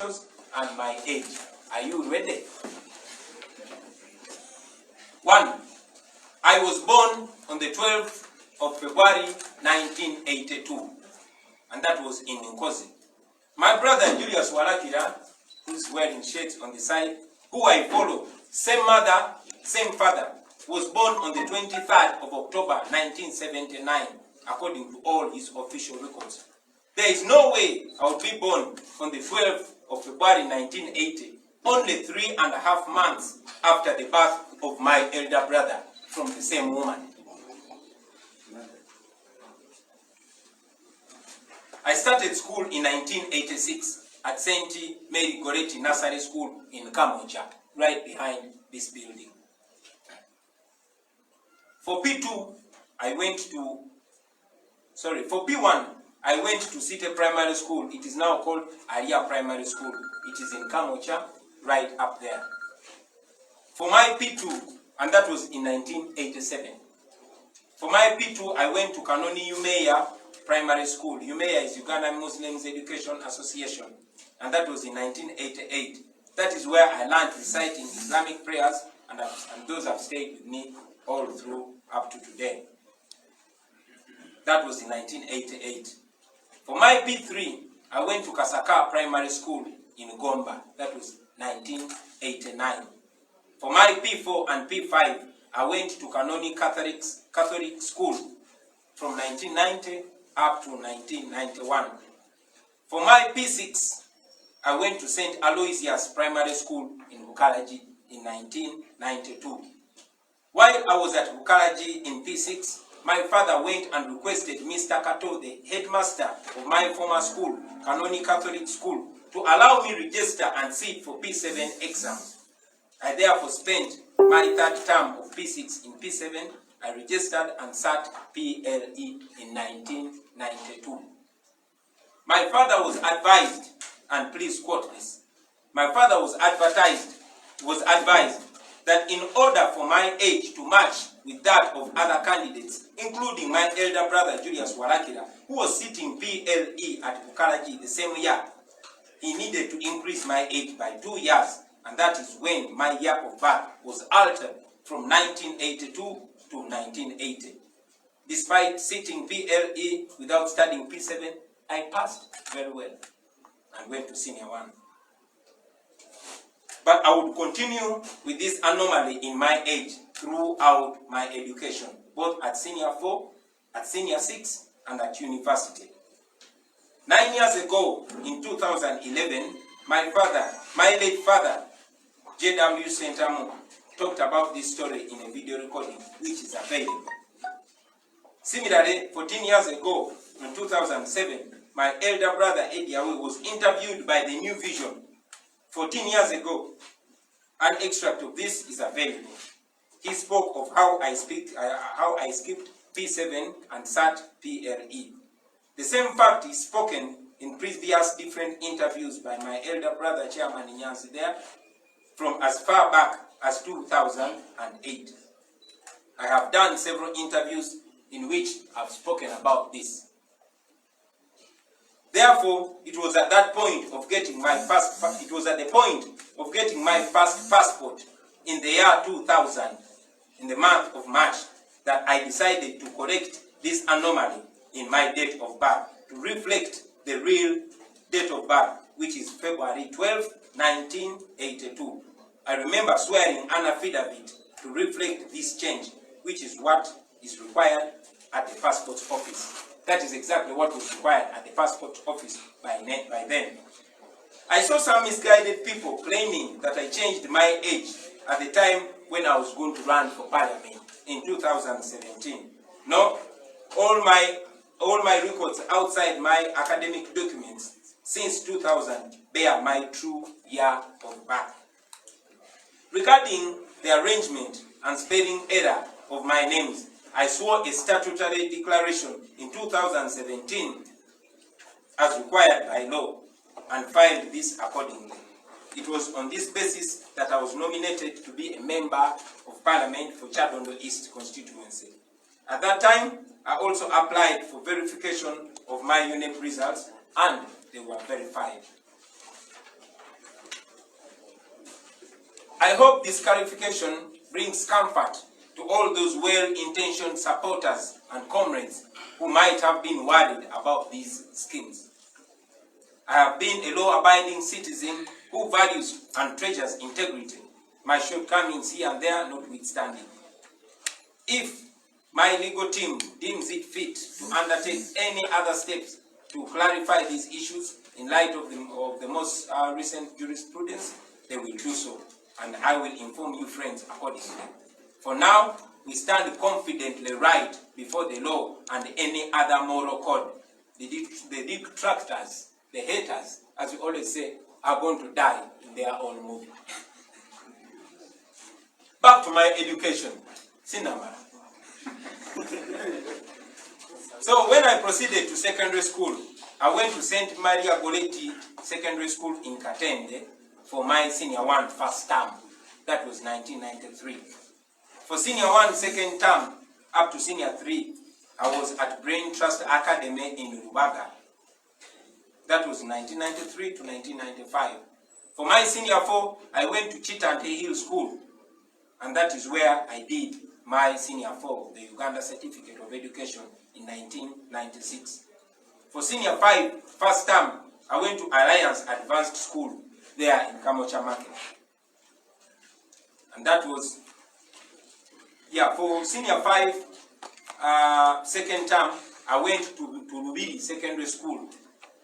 status and my age. Are you ready? 1. I was born on the 12th of February 1982, and that was in Nkozi. My brother Julius Walakira, who's wearing shades on the side, who I follow, same mother, same father, was born on the 23rd of October 1979, according to all his official records. There is no way I would be born on the 12th of February 1980, only 3.5 months after the birth of my elder brother from the same woman. I started school in 1986 at St. Mary Goretti Nursery School in Kamocha, right behind this building. For P1, I went to City Primary School. It is now called Aria Primary School. It is in Kamocha, right up there. For my P2, and that was in 1987. For my P2, I went to Kanoni Umeya Primary School. Umeya is Uganda Muslims Education Association, and that was in 1988. That is where I learned reciting Islamic prayers, and those have stayed with me all through up to today. That was in 1988. For my P3, I went to Kasaka Primary School in Gomba. That was 1989. For my P4 and P5, I went to Kanoni Catholic School from 1990 up to 1991. For my P6, I went to St. Aloysius Primary School in Bukalaji in 1992. While I was at Bukalaji in P6, my father went and requested Mr. Kato, the headmaster of my former school, Kanoni Catholic School, to allow me register and sit for P7 exams. I therefore spent my third term of P6 in P7. I registered and sat PLE in 1992. My father was advised, and please quote this, my father was advised that in order for my age to match with that of other candidates, including my elder brother Julius Walakira, who was sitting PLE at Bukalaji the same year, he needed to increase my age by 2 years, and that is when my year of birth was altered from 1982 to 1980. Despite sitting PLE without studying P7, I passed very well and went to senior 1. But I would continue with this anomaly in my age throughout my education, both at senior 4, at senior 6, and at university. 9 years ago, in 2011, my late father, J.W. Sentamu, talked about this story in a video recording, which is available. Similarly, 14 years ago, in 2007, my elder brother Eddie Awe was interviewed by the New Vision. 14 years ago, an extract of this is available. He spoke of how I skipped P7 and sat PLE. The same fact is spoken in previous different interviews by my elder brother, Chairman Nyanzi there, from as far back as 2008. I have done several interviews in which I've spoken about this. Therefore, it was at the point of getting my first passport in the year 2000, in the month of March, that I decided to correct this anomaly in my date of birth to reflect the real date of birth, which is February 12, 1982. I remember swearing an affidavit to reflect this change, which is what is required at the passport office. That is exactly what was required at the passport office by then. I saw some misguided people claiming that I changed my age at the time when I was going to run for parliament in 2017. No, all my records outside my academic documents since 2000 bear my true year of birth. Regarding the arrangement and spelling error of my names, I swore a statutory declaration in 2017 as required by law and filed this accordingly. It was on this basis that I was nominated to be a member of Parliament for Chadondo East constituency. At that time, I also applied for verification of my UNEP results, and they were verified. I hope this clarification brings comfort to all those well-intentioned supporters and comrades who might have been worried about these schemes. I have been a law-abiding citizen who values and treasures integrity, my shortcomings here and there notwithstanding. If my legal team deems it fit to undertake any other steps to clarify these issues in light of the most recent jurisprudence, they will do so, and I will inform you friends accordingly. For now, we stand confidently right before the law and any other moral code. The detractors, the haters, as we always say, are going to die in their own movie. Back to my education. Sinama. So when I proceeded to secondary school, I went to St. Maria Goretti Secondary School in Katende for my senior 1 first term. That was 1993. For senior 1 second term up to senior 3, I was at Brain Trust Academy in Rubaga. That was 1993 to 1995. For my senior 4, I went to Chitante Hill School, and that is where I did my senior 4, the Uganda Certificate of Education, in 1996. For senior 5, first term, I went to Alliance Advanced School there in Kamocha Market. And that was, for senior 5, second term, I went to Lubiri Secondary School.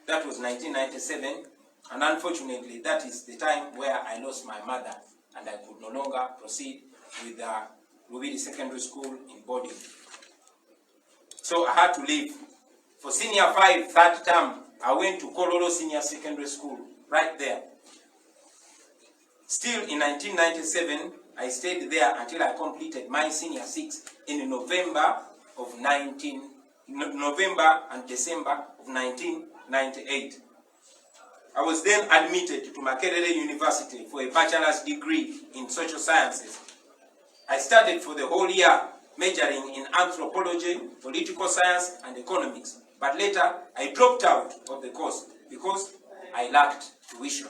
That was 1997. And unfortunately, that is the time where I lost my mother and I could no longer proceed with Lubiri Secondary School in boarding. So I had to leave. For senior 5, third term, I went to Kololo Senior Secondary School, right there. Still in 1997, I stayed there until I completed my senior 6 in November and December of 1998. I was then admitted to Makerere University for a bachelor's degree in social sciences. I studied for the whole year, majoring in anthropology, political science, and economics. But later, I dropped out of the course because I lacked tuition.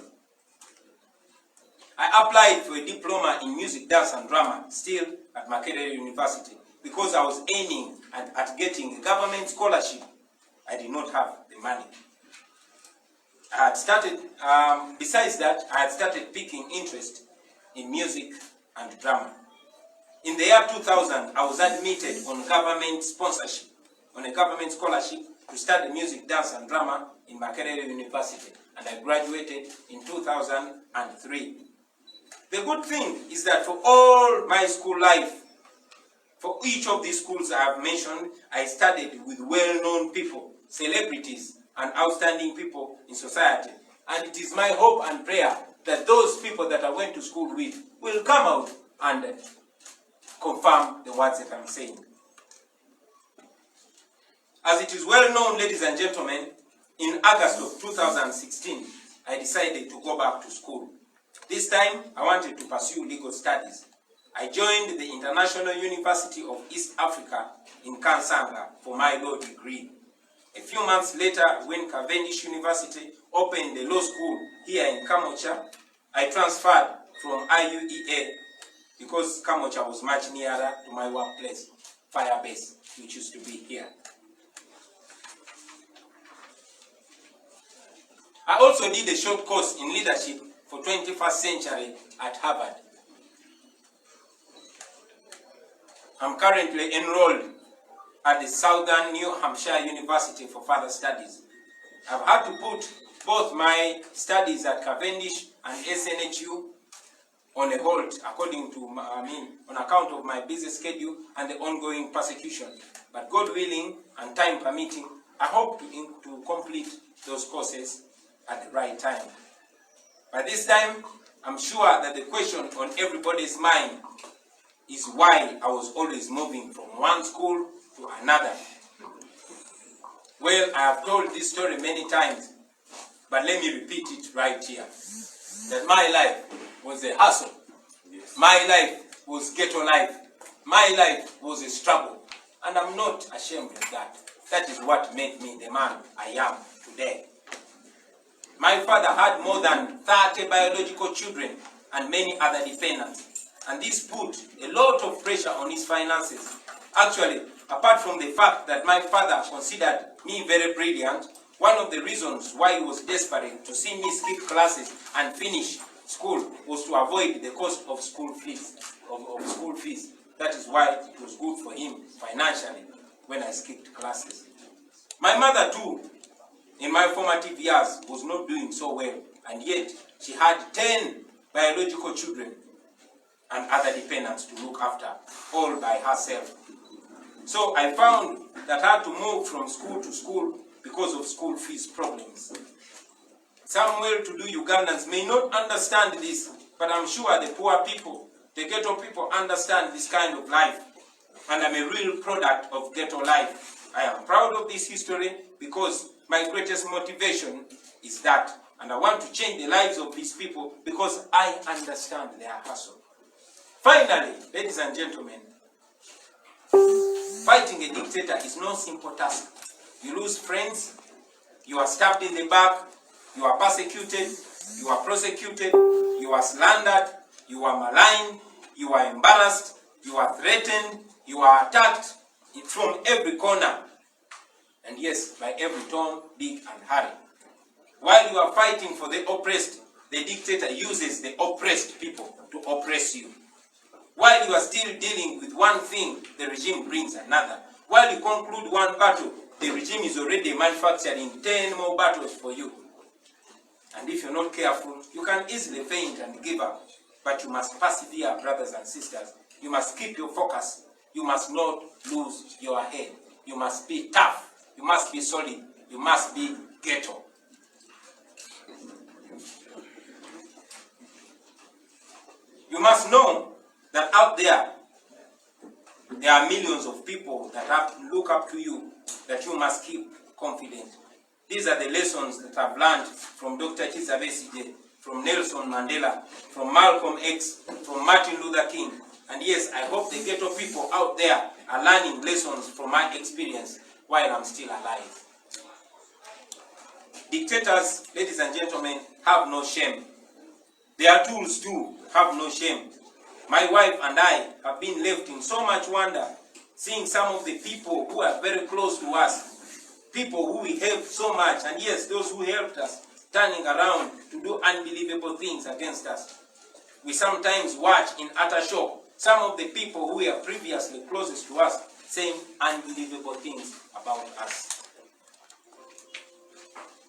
I applied for a diploma in music, dance, and drama, still at Makerere University, because I was aiming at getting a government scholarship. I did not have the money. I had started, besides that, I had started picking interest in music and drama. In the year 2000, I was admitted on government sponsorship, on a government scholarship to study music, dance, and drama in Makerere University, and I graduated in 2003. The good thing is that for all my school life, for each of these schools I have mentioned, I studied with well-known people, celebrities, and outstanding people in society. And it is my hope and prayer that those people that I went to school with will come out and confirm the words that I'm saying. As it is well known, ladies and gentlemen, in August of 2016, I decided to go back to school. This time, I wanted to pursue legal studies. I joined the International University of East Africa in Kansanga for my law degree. A few months later, when Cavendish University opened the law school here in Kamocha, I transferred from IUEA because Kamocha was much nearer to my workplace, Firebase, which used to be here. I also did a short course in leadership for 21st century at Harvard. I'm currently enrolled at the Southern New Hampshire University for further studies. I've had to put both my studies at Cavendish and SNHU on a hold on account of my busy schedule and the ongoing persecution. But God willing and time permitting, I hope to complete those courses at the right time. By this time, I'm sure that the question on everybody's mind is why I was always moving from one school to another. Well, I have told this story many times, but let me repeat it right here. That my life was a hustle. My life was ghetto life. My life was a struggle. And I'm not ashamed of that. That is what made me the man I am today. My father had more than 30 biological children and many other dependents. And this put a lot of pressure on his finances. Actually, apart from the fact that my father considered me very brilliant, one of the reasons why he was desperate to see me skip classes and finish school was to avoid the cost of school fees. That is why it was good for him financially when I skipped classes. My mother too, in my formative years, was not doing so well, and yet she had 10 biological children and other dependents to look after, all by herself. So I found that I had to move from school to school because of school fees problems. Some well-to-do Ugandans may not understand this, but I'm sure the poor people, the ghetto people, understand this kind of life. And I'm a real product of ghetto life. I am proud of this history because my greatest motivation is that. And I want to change the lives of these people because I understand their hustle. Finally, ladies and gentlemen, fighting a dictator is no simple task. You lose friends, you are stabbed in the back, you are persecuted, you are prosecuted, you are slandered, you are maligned, you are embarrassed, you are threatened, you are attacked from every corner. And yes, by every Tom, Dick, and Harry. While you are fighting for the oppressed, the dictator uses the oppressed people to oppress you. While you are still dealing with one thing, the regime brings another. While you conclude one battle, the regime is already manufacturing 10 more battles for you. And if you're not careful, you can easily faint and give up. But you must persevere, brothers and sisters. You must keep your focus. You must not lose your head. You must be tough. You must be solid. You must be ghetto. You must know that out there are millions of people that have to look up to you, that you must keep confident. These are the lessons that I've learned from Dr. Kizza Besigye, from Nelson Mandela, from Malcolm X, from Martin Luther King. And yes, I hope the ghetto people out there are learning lessons from my experience while I'm still alive. Dictators, ladies and gentlemen, have no shame. Their tools too have no shame. My wife and I have been left in so much wonder, seeing some of the people who are very close to us, people who we helped so much, and yes, those who helped us, turning around to do unbelievable things against us. We sometimes watch in utter shock some of the people who were previously closest to us saying unbelievable things about us.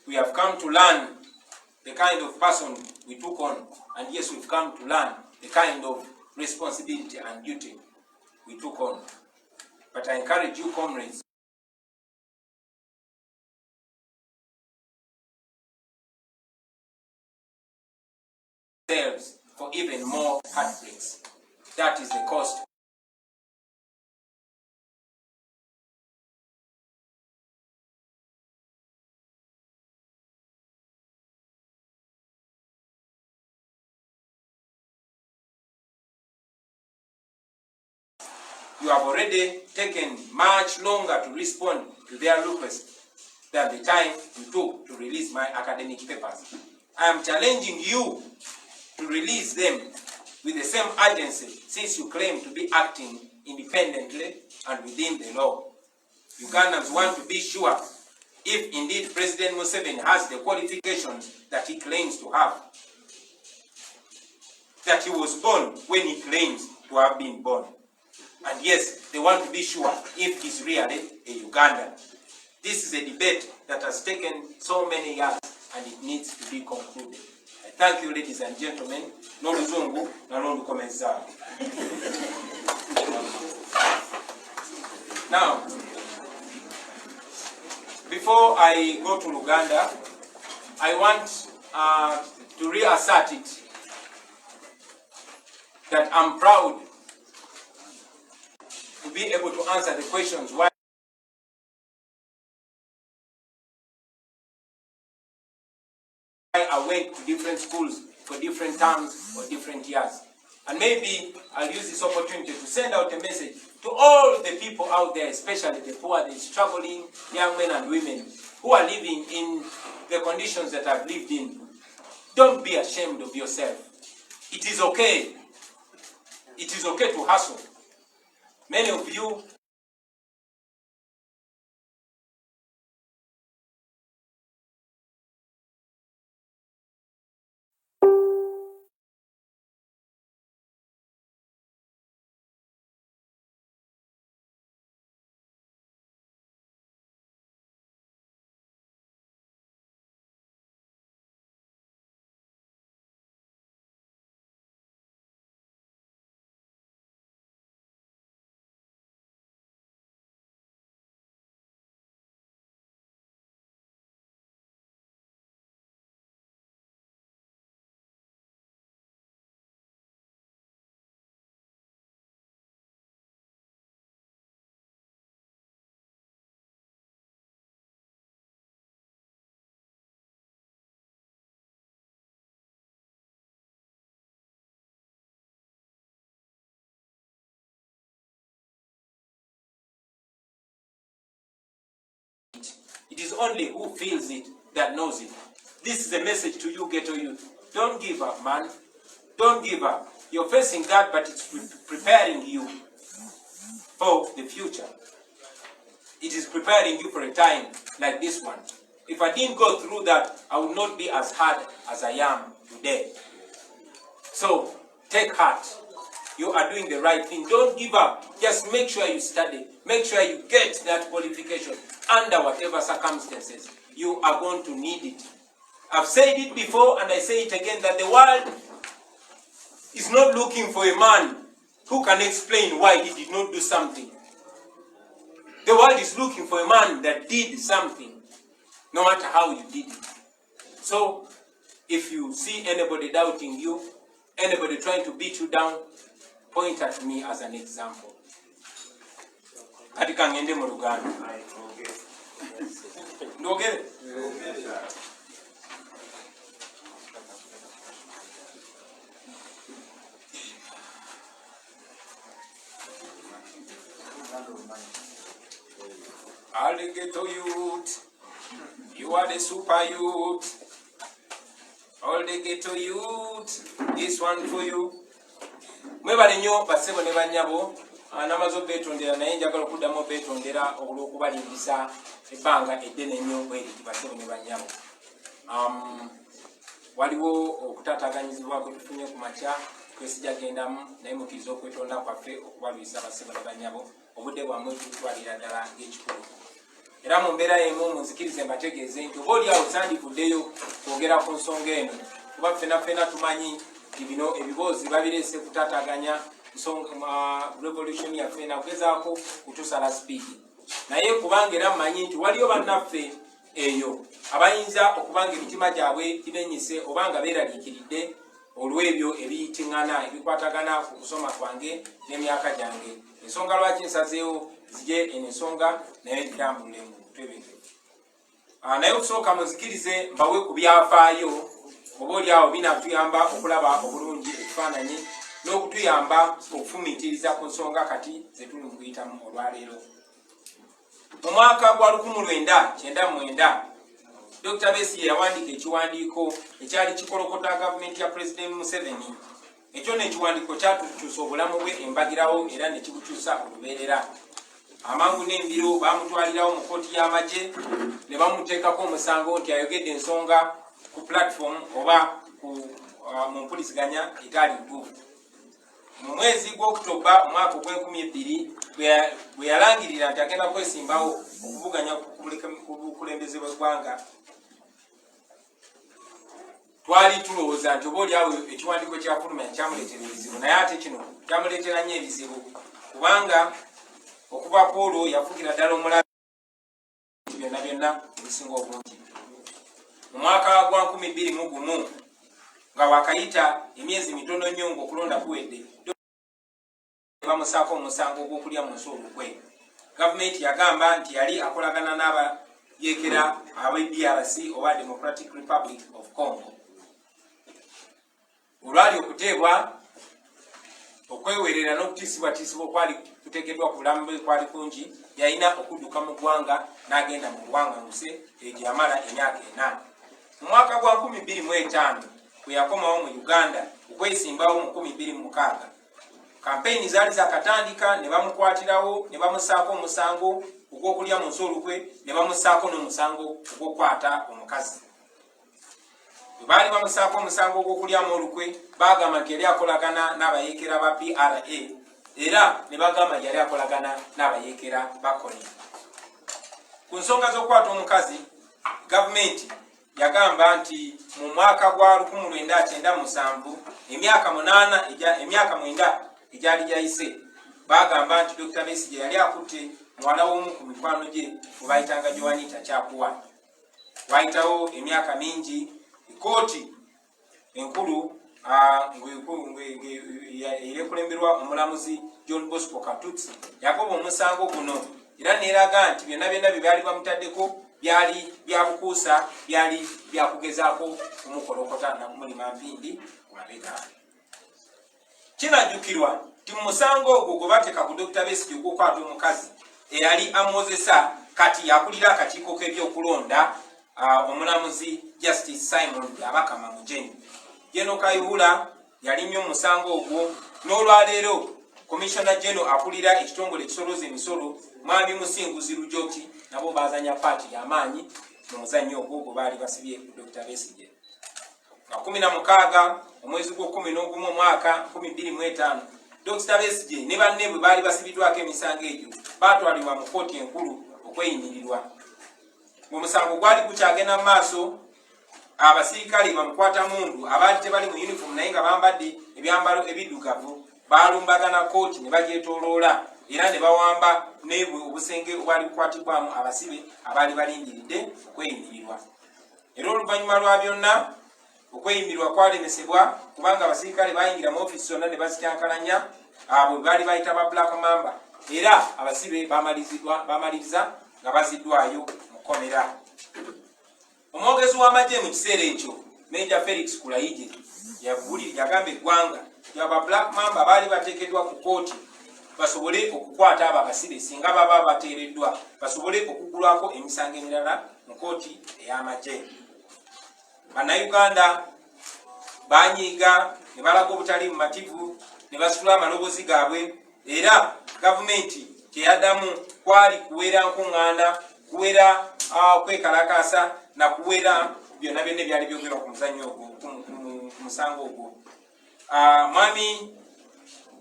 We have come to learn the kind of person we took on, and yes, we've come to learn the kind of responsibility and duty we took on. But I encourage you, comrades, for even more heartbreaks. That is the cost. You have already taken much longer to respond to their request than the time you took to release my academic papers. I am challenging you to release them with the same urgency, since you claim to be acting independently and within the law. Ugandans want to be sure if indeed President Museveni has the qualifications that he claims to have, that he was born when he claims to have been born. And yes, they want to be sure if he's really a Ugandan. This is a debate that has taken so many years, and it needs to be concluded. I thank you, ladies and gentlemen. N'oluzungu n'olukomeza. Now, before I go to Uganda, I want to reassert it that I'm proud to be able to answer the questions why I went to different schools for different terms or different years. And maybe I'll use this opportunity to send out a message to all the people out there, especially the poor, the struggling young men and women who are living in the conditions that I've lived in. Don't be ashamed of yourself. It is okay. It is okay to hustle. Many of you it is only who feels it that knows it. This is a message to you, ghetto youth. Don't give up, man. Don't give up. You're facing that, but it's preparing you for the future. It is preparing you for a time like this one. If I didn't go through that, I would not be as hard as I am today. So, take heart. You are doing the right thing. Don't give up. Just make sure you study. Make sure you get that qualification under whatever circumstances. You are going to need it. I've said it before and I say it again that the world is not looking for a man who can explain why he did not do something. The world is looking for a man that did something, no matter how you did it. So, if you see anybody doubting you, anybody trying to beat you down, point at me as an example. Katika ngende mu Luganda. Ndogere? All the ghetto youth, you are the super youth. All the ghetto youth, this one for you. Mwebale nnyo basebo ne bannyabo anamazo betondera naye njagala okuddamu betondera olw'okubalimbisa ebbanga eddene nnyo bweriti basebo ne bannyabo. Waliwo okutaataganyizibwa kwe tufunye ku makya kwesijagendamu naye mukkiriza okwetonda kwaffe okubalwisa basebo ne bannyabo obudde bwammwe tutwalira ddala ng'ekikulu. Era mu mbeera y'emu munzikirize mbategeeze nti oba oli awo sandivuddeyo kwogera ku nsonga eno kuba ffenna tumanyi nti bino ebiboozi babireese kutaataganya revolution yaffe nakugezaako kutusala sipiidi naye kubanga era mmanyi nti waliyo bannaffe eyo abayinza okubanga emitima gyabwe gibenyise obanga beeraliikiridde olw'ebyo ebiyitiŋŋana ebikwatagana ku kusoma kwange n'emyaka gyange. Ensonga lwaki nsazeewo zije eno ensonga naye ntambulire mu butebenkevu. Naye okusooka muzikirize mbawe ku byafaayo oba oli awo binaatuyamba okulaba obulungi ekifaananyi n'okutuyamba okufumiitiriza ku nsonga kati ze tuli mu kuyitamu olwaleero. Mu mwaka gwa 1999 Dr. Besigye yawandiika ekiwandiiko ekyali kikolokota gavumenti ya President Museveni. Ekyo n'ekiwandiiko kyatukyusa obulamu bwe embagirawo era ne kibukyusa olubeerera. Amangu n'embiro baamutwalirawo mu kkooti y'amagye ne bamuteekako omusango nti ayogedde ensonga ku platform oba mu mpuliziganya etali ntuufu. Mu mwezi gw'Oktoba omwaka ogw'2020 bwe yalangirira nti agenda kwesimbawo okuvuganya ku bukulembeze bw'eggwanga, twali tulowooza nti oba oli awo ekiwandiiko kyafulumya kyamuleetera ebizibu, naye ate kino kyamuleetera nnyo ebizibu kubanga okuva ku olwo yafugira ddala omulabe byonna byonna ebisinga obungi. Mu mwaka gwa 2021 nga wakayita emyezi mitono nnyo ng'okulonda kuwedde bamusaako omusango ogw'okulya mu nsi olukwe. Gavumenti yagamba nti yali akolagana n'abayeekera ab'e DRC oba Democratic Republic of Congo. Olwali okuteebwa okwewerera n'okutiisibwatiisibwa okwali kuteekeddwa ku bulamu bwe kwali kungi, yalina okudduka mu ggwanga n'agenda mu buwaŋŋanguse egyo yamala emyaka 4. Mu mwaka gwa 2025 bwe yakomawo mu Uganda okwesimbawo mu 2006 kampeyini zaali zakatandika ne bamukwatirawo ne bamusaako omusango ogw'okulya mu nsi olukwe ne bamusaako n'omusango ogw'okukwata omukazi. Bwe baali bamusaako omusango ogw'okulyamu olukwe baagamba nti yali akolagana n'abayeekera ba PRA era ne bagamba nti yali akolagana n'abayeekera ba KONI. Ku nsonga z'okukwata omukazi gavumenti yagamba nti mu mwaka gwa 1997 emyaka 9 egyali gyayise bagamba nti Dr. Besigye yali akutte muwala w'omu ku mikwano gye bwe bayitanga Joanita Kyakuwa. Wayitawo emyaka mingi ekooti enkulu erekulemberwa omulamuzi John Bosco Katutsi yagoba omusango guno era neeraga nti byonna byonna bye byali bamutaddeko byali byabukuusa, byali byakugezaako kumukolokota nakumulima mpindi ku mabega. Kinajjukirwa nti mu musango ogwo gwe bateeka ku Dr. Besigye ogw'okukwata omukazi eyali amwozesa kati yakulira akakiiko k'ebyokulonda omulamuzi Justice Simon Abakama Mujeni. Jeno Kayihura yali nnyo musango ogwo n'olwaleero Commissioner General akulira ekitongole ekisoloza emisolo Mwami Musinguzi Lujoki nabo bazanya paati y'amaanyi mu muzannyo ogwo gwe baali basibye Dr. Besigye. Nga 16 omwezi gw'11 omwaka 2005 Dr. Besigye ne banne bwe baali basibiddwako emisango egyo baatwalibwa mu kkooti enkulu okweyimirirwa. Mu musango gwali gukyagenda mu maaso abasirikale bamukwata mundu abaali tebali mu uniform naye nga bambadde ebyambalo ebiddugavu balumbagana kkooti ne bagyetooloola era ne bawamba n'ebwe obusenge obwali bukwatibwamu abasibe abaali balindiridde okweyimirirwa. Era oluvannyuma lwa byonna okweyimirirwa kwalemesebwa kubanga abasirikale bayingira mu ofiisi zonna ne bazikyankalanya abo baali bayita ba Black Mamba era abasibe bamaliriza nga baziddwayo mu kkomera. Omwogezi w'amagye mu kiseera ekyo Major Felix Kulayigye yagamba eggwanga aba Black Mamba baali bateekeddwa ku kkooti basobole okukwata abo abasibe singa baba bateereddwa basobole okugulwako emisango emirala mu kkooti ey'amagye. Bannayuganda banyiiga ne balaga obutali bumativu ne basitula amaloboozi gaabwe era gavumenti kyeyaddamu kwali kuwera nkuŋŋaana kuwera kwekalakaasa na kuwera byonna byonna ebyali byogerwa ku muzannyo ogwo ku musango ogwo. Mwami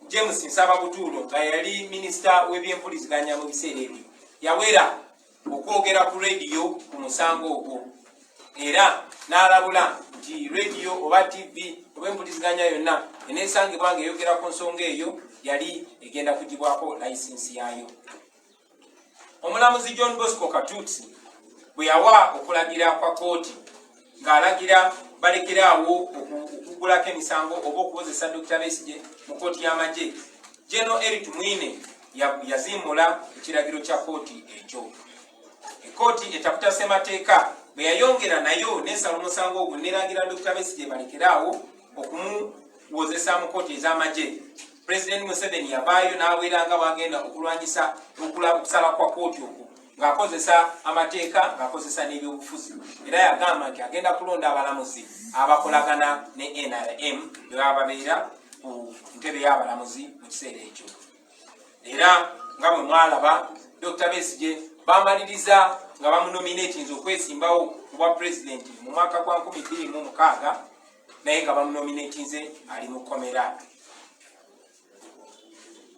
James Nsababutuulo nga yali minisita w'ebyempuliziganya mu biseera ebyo yawera okwogera ku rediyo ku musango ogwo era n'alabula nti rediyo oba TV oba empuliziganya yonna eneesangibwa ng'eyogera ku nsonga eyo yali egenda kugibwako layisinsi yaayo. Omulamuzi John Bosco Katutsi bwe yawa okulagira kwa kkooti ng'alagira balekeraawo okugulako emisango oba okukozesa Dr. Besigye mu kkooti y'amagye, General Eric Mwine yazimmula ekiragiro kya kkooti ekyo. Ekkooti etaputa ssemateeka bwe yayongera nayo n'esala omusango ogwo n'eragira Dr. Besigye balekeraawo okumuwozesa mu kkooti ez'amagye. President Museveni yavaayo n'aweeranga bwagenda okulwanyisa okusala kwa kkooti okwo ng'akozesa amateeka ng'akozesa n'ebyobufuzi era yagamba nti agenda kulonda abalamuzi abakolagana ne NRM bwe baba babeera ku ntebe y'abalamuzi mu kiseera ekyo. Era nga bwe mwalaba Dr. Besigye bamaliriza nga bamunominatinze okwesimbawo ku bwa pulezidenti mu mwaka gwa 2006 naye nga bamunominatinze ali mu kkomera.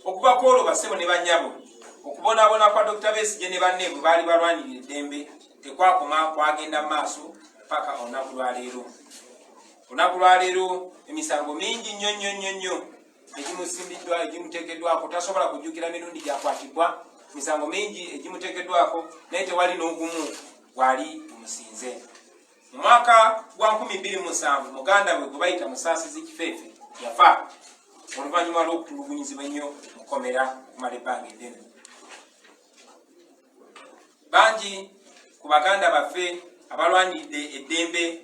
Okubako olwo bassebo ne bannyabo okubonaabona kwa Dr. Besigye ne banne bwe baali balwanirira eddembe tekwakoma kwagenda mu maaso paka olunaku lwaleero. Olunaku lwaleero emisango mingi nnyo egimusimbiddwa egimuteekeddwako tasobola kujjukira mirundi gyakwatibwa. Misango mingi egimuteekeddwako naye tewali n'ogumu gwali gumusinze. Mu mwaka gwa 2007 muganda we gwe bayita Musaasizi Kifeefe yafa oluvannyuma lw'okutulugunyizibwa ennyo mu kkomera kumala ebbanga eddene. Bangi ku baganda baffe abalwaniridde eddembe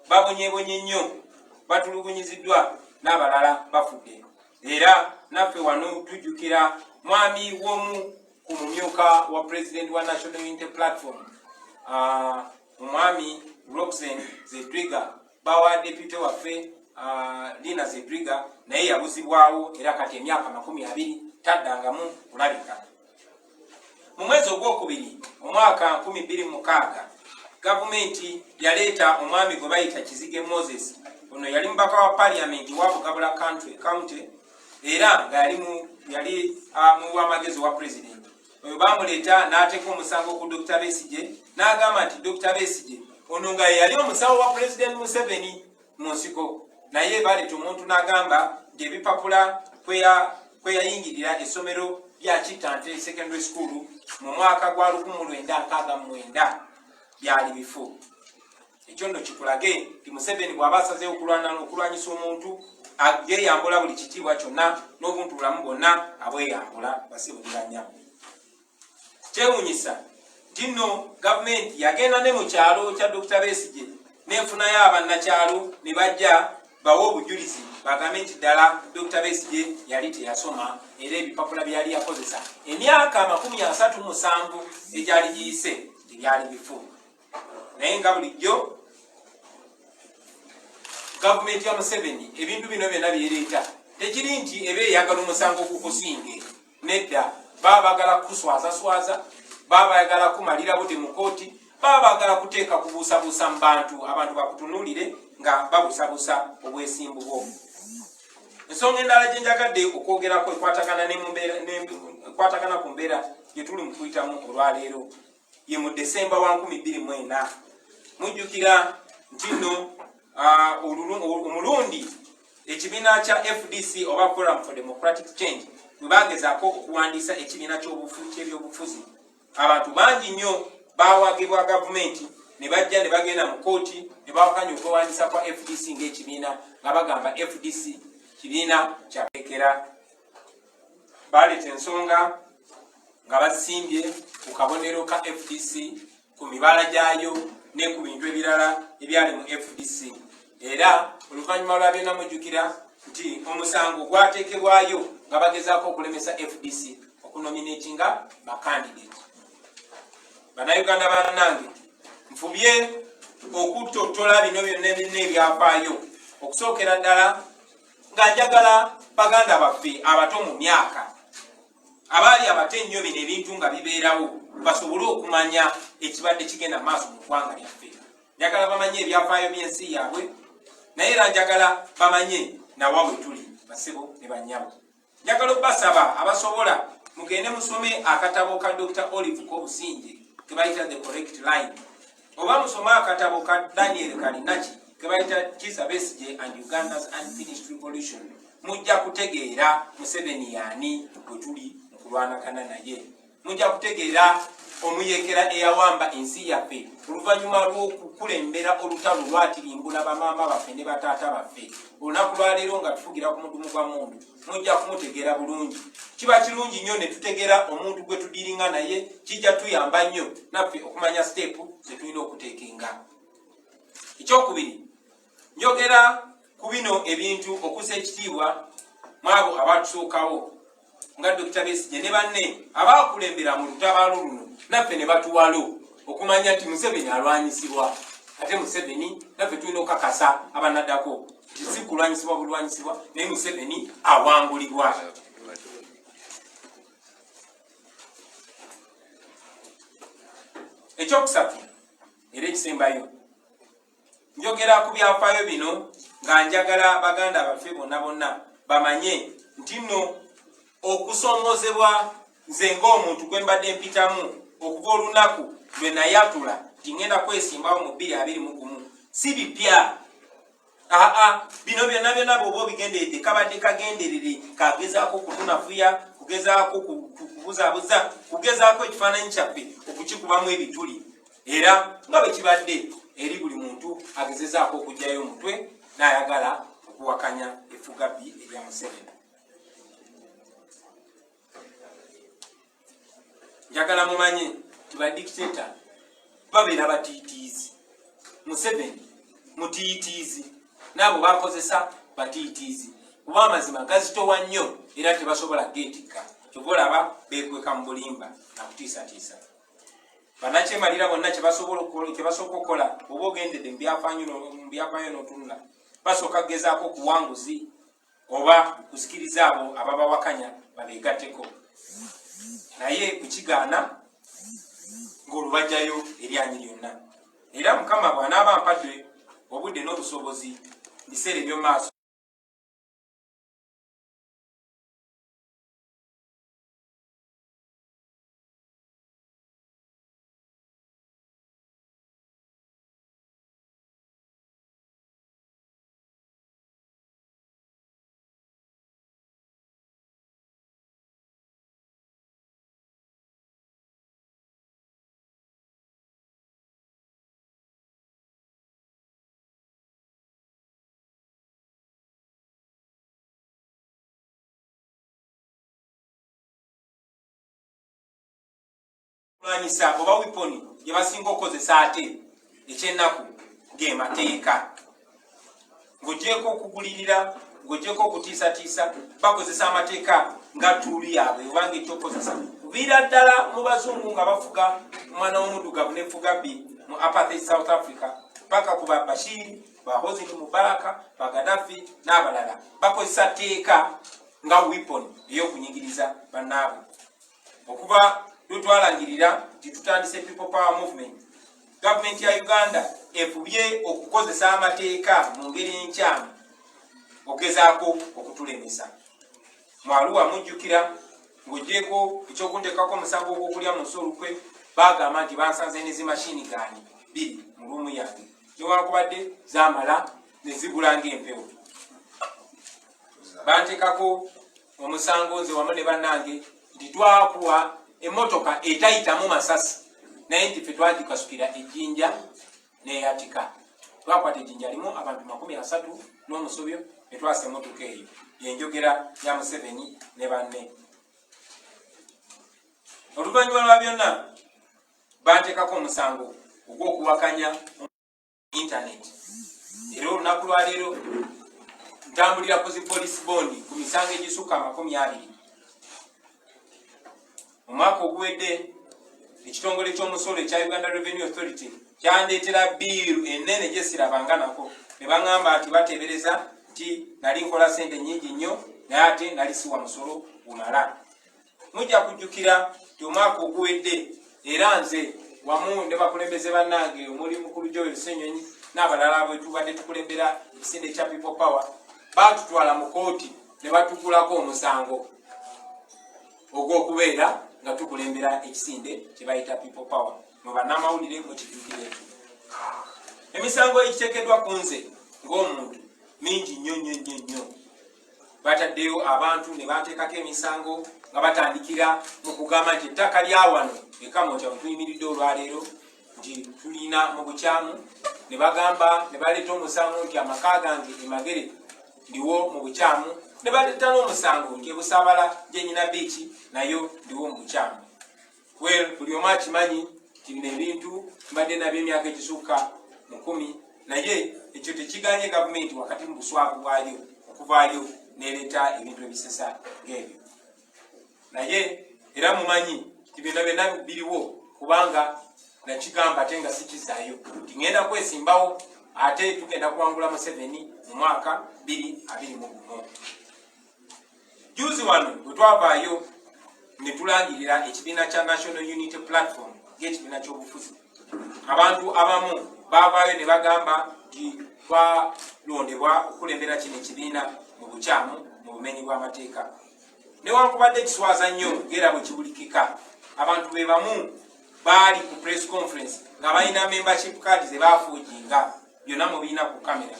babonyeebonye nnyo batulugunyiziddwa n'abalala bafudde. Era naffe wano tujjukira mwami w'omu ku mumyuka wa President wa National Unity Platform omwami Roxanne Zedriga bawa deputy waffe Lina Zedriga naye yabuzibwawo era kati emyaka 20 taddangamu kulabika. Mu mwezi ogwokubiri omwaka 2006 gavumenti yaleeta omwami gwe bayita Kizige Moses. Ono yali mbaka wa parliament wa Bugabula county era nga yali mu wamagezi wa president. Oyo bamuleeta n'ateeka omusango ku Dr. Besigye n'agamba nti Dr. Besigye ono nga yali omusawo wa president Museveni mu nsiko, naye baleeta omuntu n'agamba nti ebipapula kwe yayingirira essomero lya Kitante secondary school mu mwaka gwa 1969 byali bifu. Ekyo ndo kikulage nti Museveni bw'aba asazeewo okulwanyisa omuntu ageyambula buli kitiibwa kyonna n'obuntu bulamu bwonna abweyambula basibuliranya. Kyewuunyisa nti nno gavumenti yagenda ne mu kyalo kya Dr. Besigye n'enfunayo abannakyalo ne bajja bawe obujulizi bagambe nti ddala Dr. Besigye yali teyasoma era ebipapula byali yakozesa emyaka 37 egyali giyise tebyali bifu. Naye nga bulijjo gavumenti ya Museveni ebintu bino byonna byereeta tekiri nti ebe eyagala omusango gukusinge. Nedda baba bagala kuswazaswaza, baba bagala kumalira budde mu kooti, baba bagala kuteeka kubuusabuusa mu bantu abantu bakutunuulire nga babuusabuusa obwesimbu bwo. Ensonga endala gye njagadde okwogerako ekwatagana ku mbeera gye tuli mu kuyitamu olwaleero ye mu Desemba wa 2004. Mujjukira nti nno omulundi ekibiina kya FDC oba Forum for Democratic Change bwe bagezaako okuwandiisa ekibiina ky'ebyobufuzi, abantu bangi nnyo baawagibwa gavumenti ne bajja ne bagenda mu kooti ne bawakanya okwewandiisa kwa FDC ng'ekibiina nga bagamba FDC kibiina kyabeekera. Baleeta ensonga nga basimbye ku kabonero ka FDC ku mibala gyayo ne ku bintu ebirala ebyali mu FDC. Era oluvannyuma lwa byonna mujjukira nti omusango gwateekebwayo nga bagezaako okulemesa FDC okunominatinga bakandidate. Bannayuganda bannange, nfubye okutottola bino byonna ebyafaayo okusookera ddala nga njagala baganda baffe abato mu myaka abaali abato ennyo bino ebintu nga bibeerawo basobole okumanya ekibadde kigenda maaso mu ggwanga lyaffe. Njagala bamanye ebyafaayo by'ensi yaabwe, naye era njagala bamanye nawa bwe tuli basibo ne bannyabo. Njagala obbasaba abasobola mugende musome akatabo ka Dr. Olive Kobusinje ke bayita The Correct Line, oba musome akatabo ka Daniel Kalinachi ke bayita Kizza Besigye and Uganda's Unfinished Revolution. Mujja kutegeera Museveni yaani bwe tuli mu kulwanagana naye. Mujja kutegeera omuyekera eyawamba ensi yaffe oluvannyuma lw'okukulembera olutalo lwatirimbula bamaama baffe ne bataata baffe. Olunaku lwaleero nga tufugira ku mudumu gwa mundu mujja kumutegeera bulungi. Kiba kirungi nnyo ne tutegeera omuntu gwe tudiringa naye, kijja tuyamba nnyo naffe okumanya stepu ze tulina okuteekenga. Ekyokubiri, njogera ku bino ebintu okussa ekitiibwa mu abo abatusookawo nga Dr. Besigye ne banne abaakulembera mu lutabaalo luno naffe ne batuwalo okumanya nti Museveni alwanyisibwa. Ate Museveni naffe tulina okukakasa abanaddako nti si kulwanyisibwa bulwanyisibwa, naye Museveni awangulibwa. Ekyokusatu era ekisembayo, njogera ku byafaayo bino nga njagala baganda baffe bonna bonna bamanye nti nno okusongozebwa nze ng'omuntu gwe mbadde mpitamu okuva olunaku lwe nayatula nti ngenda kwesimbawo mu 2021 si bipya. Bino byonna byonna bw'oba obigenderedde kabadde kagenderere kagezaako kutunafuya, kugezaako kubuzaabuza, kugezaako ekifaananyi kyaffe okukikubamu ebituli, era nga bwe kibadde eri buli muntu agezezaako okugyayo omutwe n'ayagala okuwakanya effugabbi erya Museveni. Njagala mumanye nti badikiteta babeera batiitiizi. Museveni mutiitiizi, n'abo bakozesa batiitiizi kuba amazima gazitowa nnyo era tebasobola geetikka. Kyova olaba beekweka mu bulimba nakutiisatiisa. banakyemalira bonna kyebasobola okukola oba ogendedde mu byafaayo n'otunula basooka kugezaako kuwanguzi oba kusikiriza abo ababawakanya babeegatteko naye kukigaana ng'olubajjayo eryanyi lyonna. Era Mukama bw'anaaba ampadde obudde n'obusobozi biseera eby'omu maaso kulwanyisa oba wiponi gye basinga okukozesa ate ekyennaku ge mateeka. Ng'ogyeko okugulirira, ng'ogyeko okutiisatiisa, bakozesa amateeka nga tuuli yaabwe obanga ekyokozesa. Kuviira ddala mu bazungu nga bafuga omwana w'omuddugavu ne Mugabe mu apartheid South Africa paka ku ba Bashir, ba Hosni Mubarak, ba Gaddafi n'abalala. Bakozesa tteeka nga wiponi ey'okunyigiriza bannaabwe. Okuva lwetwalangirira nti tutandise People Power Movement, gavumenti ya Uganda efubye okukozesa amateeka mu ngeri enkyamu ogezaako okutulemesa. Mu Arua mujjukira ng'ogyeko ekyokunteekako omusango ogw'okulya mu nsolukwe baagamba nti bansanze ne zimashini gaani 2 mu luumu yange newankubadde zaamala ne zibula ng'empewo. Banteekako omusango nze wamu ne bannange nti twakuwa emmotoka etayitamu masasi naye nti ffe twagikasukira ejjinja neyatika. Twakwata ejjinja limu abantu 30 n'omusobyo ne twasa emmotoka eyo yenjogera ya Museveni ne banne. Oluvannyuma lwa byonna banteekako omusango ogw'okuwakanya intaneti. Era olunaku lwaleero ntambulira ku zi police bond ku misango egisukka 20. Mu mwaka oguwedde ekitongole ky'omusolo ekya Uganda Revenue Authority kyandeetera biiru ennene gye sirabanga nako ne baŋŋamba nti bateebereza nti nali nkola ssente nnyingi nnyo naye ate nali siwa musolo gumala. Mujja kujjukira nti omwaka oguwedde era nze wamu ne bakulembeze bannange omuli mukulu Joel Ssenyonyi n'abalala bwe tubadde tukulembera ekisinde ekya People Power baatutwala mu kooti ne batugulako omusango ogw'okubeera nga tukulembera ekisinde kye bayita People Power. Mu bannamawulire mukijjukire ekyo. Emisango egiteekeddwa ku nze ng'omuntu mingi nnyo. Bataddeyo abantu ne bateekako emisango nga batandikira mu kugamba nti ettaka lya wano ekamotya tuyimiridde olwaleero nti tulina mu bukyamu. Ne bagamba ne baleeta omusango nti amaka gange emagere ndiwo mu bukyamu. Ne baleeta n'omusango nti ebusaabala gyenyina biiki nayo ndiwo mu bukyamu. Buli omu akimanyi nti bino ebintu mbadde nabyo emyaka egisukka 10 naye ekyo tekiganye gavumenti wakati mu buswavu bwayo okuvaayo nereeta ebintu ebisesa ng'ebyo. Naye era mumanyi nti byonna byonna biriwo kubanga nakigamba ate nga sikizaayo nti ŋŋenda kwesimbawo ate tugenda kuwangula Museveni mu mwaka 2021. Juzi wano bwe twavaayo ne tulangirira ekibiina kya National Unity Platform ng'ekibiina ky'obufuzi, abantu abamu baavaayo ne bagamba nti twalondebwa okulembera kino ekibiina mu bukyamu mu bumenyi bw'amateeka. Newankubadde kiswaza nnyo ng'era bwe kibulikika, abantu be bamu baali ku press conference nga balina membership card ze baafuujinga byonna mubiina ku kamera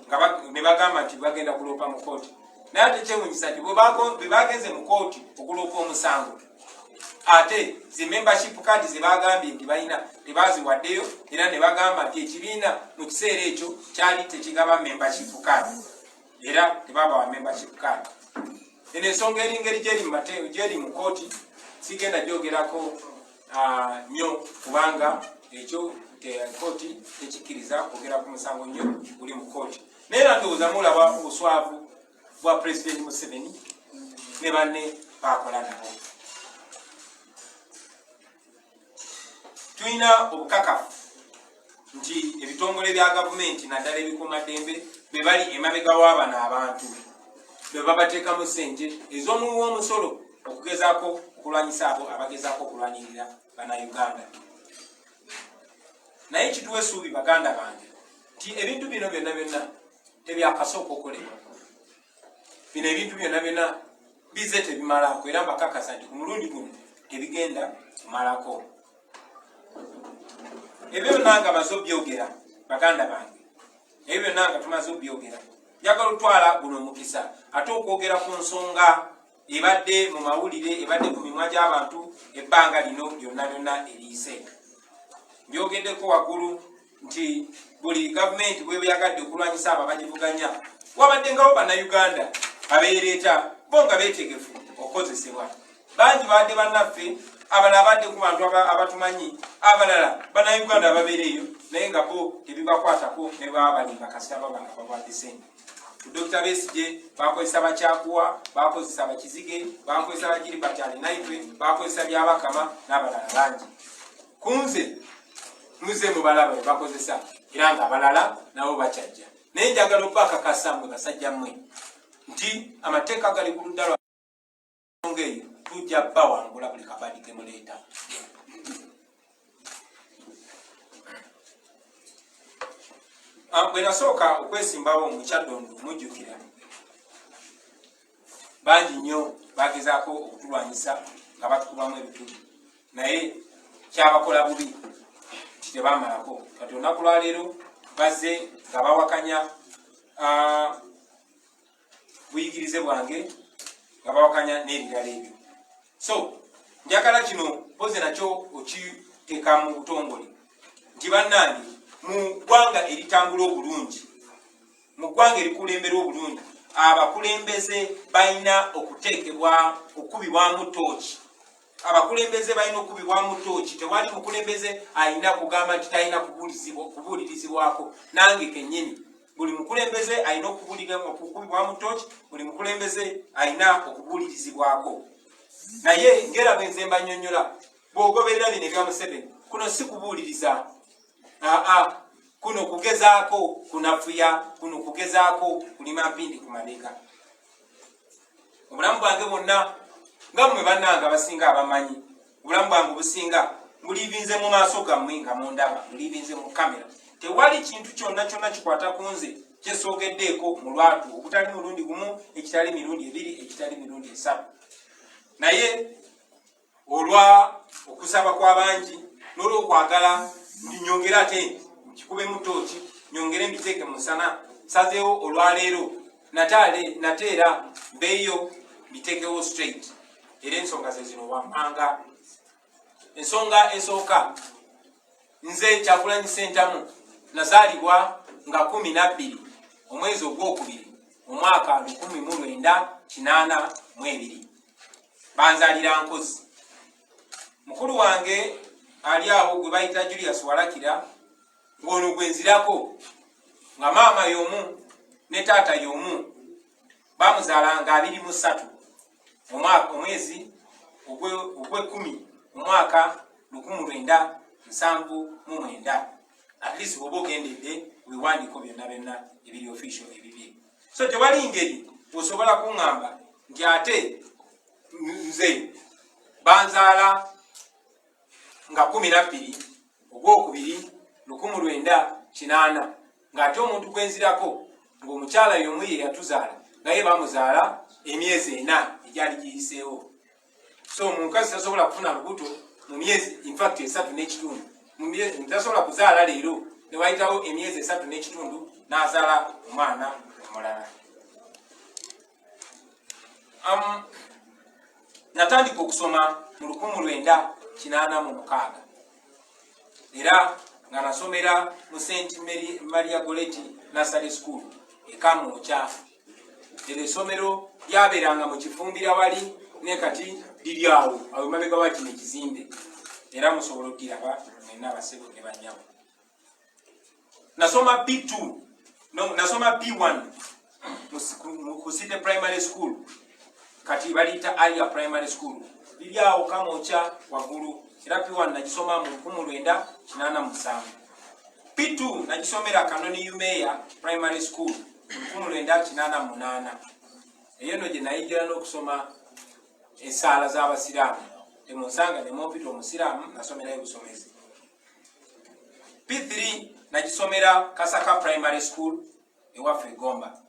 nga ne bagamba nti bagenda kuloopa mu kooti. Naye ate kyewuunyisa nti bwe bagenze mu kooti okuloopa omusango ate zi membership card ze bagambye nti balina tebaziwaddeyo era ne bagamba nti ekibiina mu kiseera ekyo kyali tekigaba membership card era tebabawa membership card. Eno ensonga eringeri gyeri mu kooti sigenda gyogerako nnyo kubanga ekyo kooti tekikkiriza kwogera ku musango nnyo guli mu kooti. Naye era ndowooza mulaba obuswavu bwa President Museveni ne banne bakola nabo. tulina obukakafu nti ebitongole bya gavumenti naddala ebikuumaddembe be bali emabega w'abano abantu be babateekamu ssente ez'omuwi w'omusolo okugezaako okulwanyisa abo abagezaako okulwanirira bannayuganda. Naye kituwa essuubi baganda bange nti ebintu bino byonna byonna tebyakasooka okolebwa. Bino ebintu byonna byonna bize tebimalako era mbakakasa nti ku mulundi guno tebigenda kumalako. Ebyo byonna nga maze obyogera baganda bange, ebyo byonna nga tumaze obyogera, njagala otwala guno omukisa ate okwogera ku nsonga ebadde mu mawulire, ebadde ku mimwa gy'abantu ebbanga lino lyonna lyonna eriyise. Mbyogeddeko waggulu nti buli gavumenti bwe yagadde okulwanyisa abo abagivuganya, wabaddengawo bannayuganda abeereeta bo nga beetegefu okukozesebwa. Bangi badde bannaffe, abalala badde ku bantu abatumanyi, abalala bannayuganda ababeereeyo naye nga bo tebibakwatako ne baba balimba kasita baba nga babwadde ssente. Dr. Besigye bakozesa bakyakuwa, bakozesa bakizige, bakozesa bagiribati alinaitwe, bakozesa byabakama n'abalala bangi. Kunze muze mubalaba bakozesa era nga abalala nabo bakyajja. Naye njagala okubakakasa mmwe basajja mmwe nti amateeka gali ku ludda lwa eyo tujja bawangula buli kabadi ke muleeta. Bwe nasooka okwesimbawo mu Kyaddondo mujjukira bangi nnyo bagezaako okutulwanyisa nga batukubamu ebituli, naye kyabakola bubi nti tebamalako. Kati olunaku lwaleero bazze nga bawakanya buyigirize bwange, nga bawakanya n'ebirala ebyo. So njagala kino poze nakyo okiteeka mu butongole nti bannange mu ggwanga eritambula obulungi, mu ggwanga erikulemberwa obulungi, abakulembeze balina okuteekebwa okubibwamu tooki. Abakulembeze balina okubibwamu tooki. Tewali mukulembeze alina kugamba nti talina kubuulirizibwako. Nange kennyini buli mukulembeze alina okubibwamu tooki, buli mukulembeze alina okubuulirizibwako. Naye ngera bwe nze mbannyonnyola bw'ogoberera bino ebya Museveni, kuno si kubuuliriza. Kuno kugezaako kunafuya, kuno kugezaako kulima mpindi ku mabega. Obulamu bwange bwonna nga mmwe bannange abasinga abamanyi, obulamu bwange obusinga muliivinze mu maaso gammwe nga mundaba, muliivinze mu kamera. Tewali kintu kyonna kyonna kikwata ku nze kyesoogeddeeko mu lwatu, obutali mulundi gumu, ekitali mirundi ebiri, ekitali mirundi esatu. Naye olwa okusaba kw'abangi n'olw'okwagala nyongera ate kikube mu tooki, nyongere mbiteeke mu nsana, sazeewo olwaleero nateera mbeeyo mbiteekewo straight. Era ensonga ze zino wammanga. Ensonga esooka, nze Kyagulanyi Ssentamu nazaalibwa nga 12 omwezi ogwokubiri omwaka 1982. Banzaalira Nkozi. Mukulu wange ali awo gwe bayita Julius Walakira, ng'ono gwe nzirako, nga maama y'omu ne taata y'omu. Bamuzaala nga 23 omwezi ogw'ekumi omwaka 1979. At least bw'oba ogendedde weewandiiko byonna byonna ebiri official ebibye. So tewali ngeri osobola kuŋŋamba nti ate nze banzaala nga 12 ogwokubiri 1980, ng'ate omuntu gwenzirako ng'omukyala y'omu ye yatuzaala naye bamuzaala emyezi 4 egyali giyiseewo. So omukazi tasobola kufuna lubuto mu myezi infact 3 n'ekitundu. Tasobola kuzaala leero ne wayitawo emyezi 3 n'ekitundu n'azaala omwana omulala. Natandika okusoma mu 1986 era nga nasomera mu St. Maria Goretti Nursery School e Kamwokya. Eryo essomero lyabeeranga mu Kifumbira wali ne kati liri awo mabega wa kino ekizimbe, era musobola okiraba mwenna abasebo ne bannyamu. Nasoma B2, nasoma B1 ku City Primary School, kati baliyita Alia Primary School biri awo Kamokya waggulu era P1 nagisoma mu 1987. P2 nagisomera Kanoni Umeya Primary School mu 1988. Eyo no gye nayigira n'okusoma essaala z'Abasiraamu. Temunsanga ne Mopito Omusiraamu nasomerayo busomezi. P3 nagisomera Kasaka Primary School ewaffe Gomba